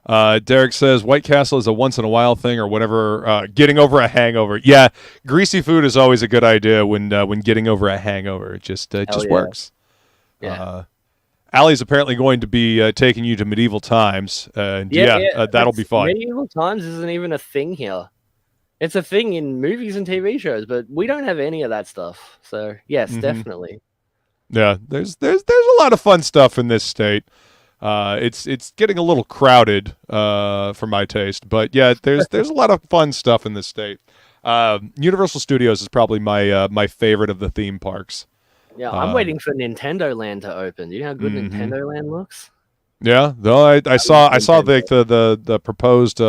Derek says White Castle is a once-in-a-while thing or whatever. Getting over a hangover. Yeah, greasy food is always a good idea when getting over a hangover. It just works. Yeah. Allie's apparently going to be taking you to medieval times. That'll be fun. Medieval times isn't even a thing here. It's a thing in movies and TV shows, but we don't have any of that stuff. So, yes, definitely. Yeah, there's a lot of fun stuff in this state. It's getting a little crowded for my taste, but yeah, there's a lot of fun stuff in this state. Universal Studios is probably my favorite of the theme parks. Yeah, I'm waiting for Nintendo Land to open. Do you know how good Nintendo Land looks? Yeah, though I saw the proposed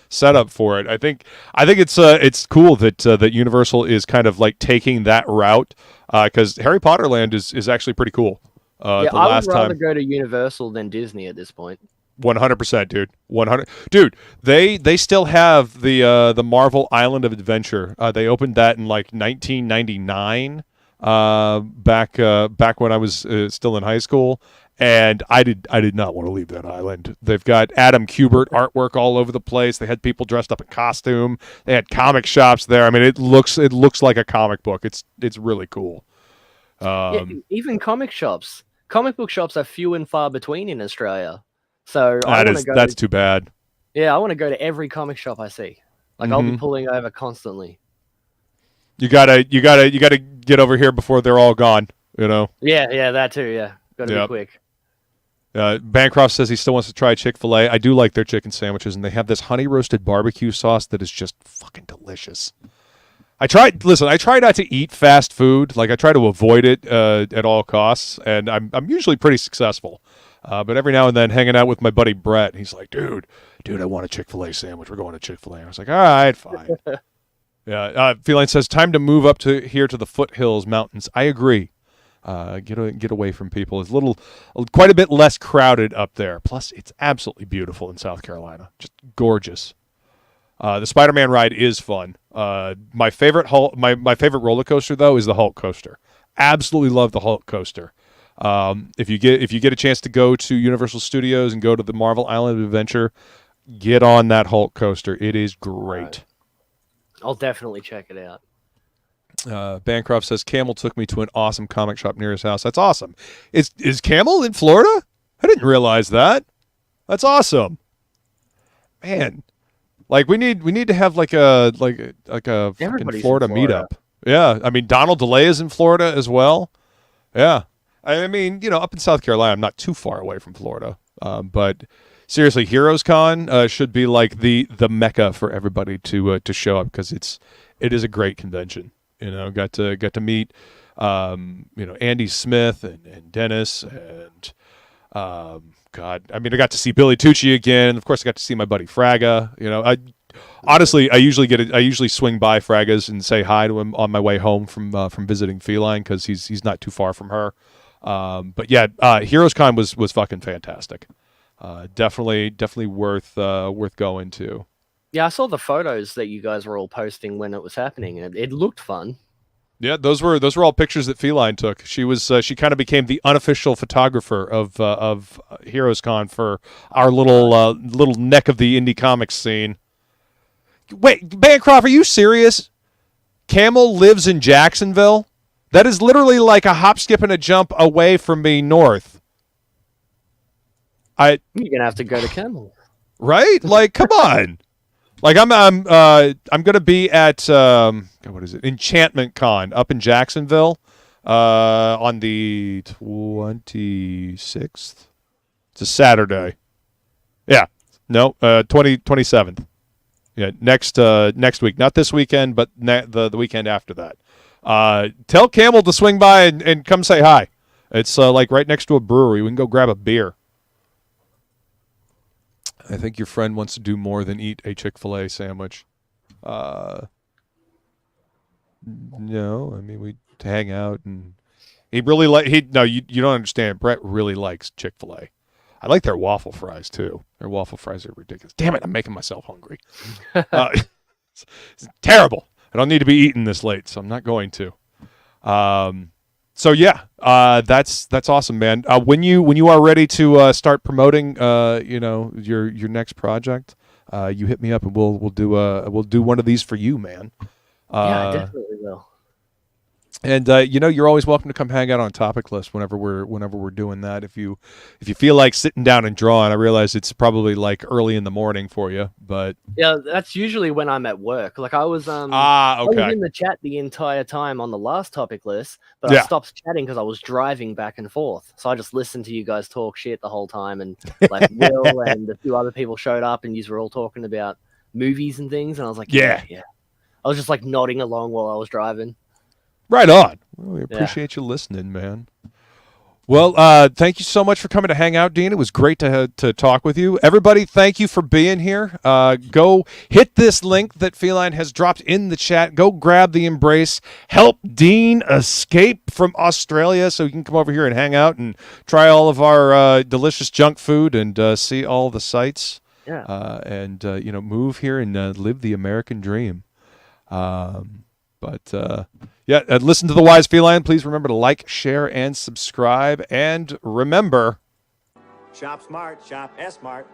setup for it. I think it's cool that Universal is kind of like taking that route because Harry Potter Land is actually pretty cool. I would rather go to Universal than Disney at this point. 100%, dude. 100. Dude, they still have the Marvel Island of Adventure. They opened that in like 1999, back when I was still in high school, and I did not want to leave that island. They've got Adam Kubert artwork all over the place. They had people dressed up in costume. They had comic shops there. I mean, it looks like a comic book. It's really cool. Even comic shops. Comic book shops are few and far between in Australia. So that's too bad. Yeah, I want to go to every comic shop I see. Like I'll be pulling over constantly. You gotta get over here before they're all gone. You know. Yeah, that too. Yeah, gotta be quick. Bancroft says he still wants to try Chick-fil-A. I do like their chicken sandwiches, and they have this honey roasted barbecue sauce that is just fucking delicious. I try not to eat fast food. Like I try to avoid it at all costs, and I'm usually pretty successful. But every now and then, hanging out with my buddy Brett, he's like, dude, I want a Chick-fil-A sandwich. We're going to Chick-fil-A. I was like, all right, fine. Yeah. Feline says, time to move up to the foothills mountains. I agree. Get away from people. It's quite a bit less crowded up there. Plus, it's absolutely beautiful in South Carolina. Just gorgeous. The Spider-Man ride is fun. My favorite my favorite roller coaster though is the Hulk coaster. Absolutely love the Hulk coaster. If you get a chance to go to Universal Studios and go to the Marvel Island of Adventure, get on that Hulk coaster. It is great. I'll definitely check it out. Bancroft says Camel took me to an awesome comic shop near his house. That's awesome. Is Camel in Florida? I didn't realize that. That's awesome. Man, like we need to have like a fucking Florida meetup. Yeah, I mean Donald DeLay is in Florida as well. Yeah. I mean, up in South Carolina, I'm not too far away from Florida. But seriously, Heroes Con should be like the mecca for everybody to show up because it is a great convention. Got to meet Andy Smith and Dennis and God, I mean, I got to see Billy Tucci again. Of course, I got to see my buddy Fraga. I usually swing by Fraga's and say hi to him on my way home from visiting Feline because he's not too far from her. But yeah, Heroes Con was fucking fantastic. Definitely worth going to. Yeah, I saw the photos that you guys were all posting when it was happening, and it looked fun. Yeah, those were all pictures that Feline took. She kind of became the unofficial photographer of Heroes Con for our little neck of the indie comics scene. Wait, Bancroft, are you serious? Camel lives in Jacksonville? That is literally like a hop, skip, and a jump away from me north. You're gonna have to go to Camel, right? Like, come on. Like I'm gonna be at what is it? Enchantment Con up in Jacksonville on the 26th. It's a Saturday. Yeah. No, 27th. Yeah, next week. Not this weekend, but the weekend after that. Tell Camel to swing by and come say hi. It's like right next to a brewery. We can go grab a beer. I think your friend wants to do more than eat a Chick-fil-A sandwich. No, I mean we hang out and he really you don't understand. Brett really likes Chick-fil-A. I like their waffle fries too. Their waffle fries are ridiculous. Damn it, I'm making myself hungry. It's terrible. I don't need to be eating this late, so I'm not going to. So yeah, that's awesome, man. When you are ready to start promoting, your next project, you hit me up and we'll do one of these for you, man. Yeah, I definitely will. And you're always welcome to come hang out on Topic List whenever we're doing that. If you feel like sitting down and drawing, I realize it's probably like early in the morning for you, but yeah, that's usually when I'm at work. Like I was okay. I was in the chat the entire time on the last Topic List, but I stopped chatting because I was driving back and forth. So I just listened to you guys talk shit the whole time, and like Will and a few other people showed up, and you were all talking about movies and things, and I was like, yeah. I was just like nodding along while I was driving. Right on. Well, we appreciate you listening, man. Well, thank you so much for coming to hang out, Dean. It was great to talk with you. Everybody, thank you for being here. Go hit this link that Feline has dropped in the chat. Go grab the embrace. Help Dean escape from Australia so he can come over here and hang out and try all of our delicious junk food and see all the sights. Yeah. And move here and live the American dream. Yeah, listen to the Wise Feline. Please remember to like, share, and subscribe. And remember, Shop smart, shop S-Mart.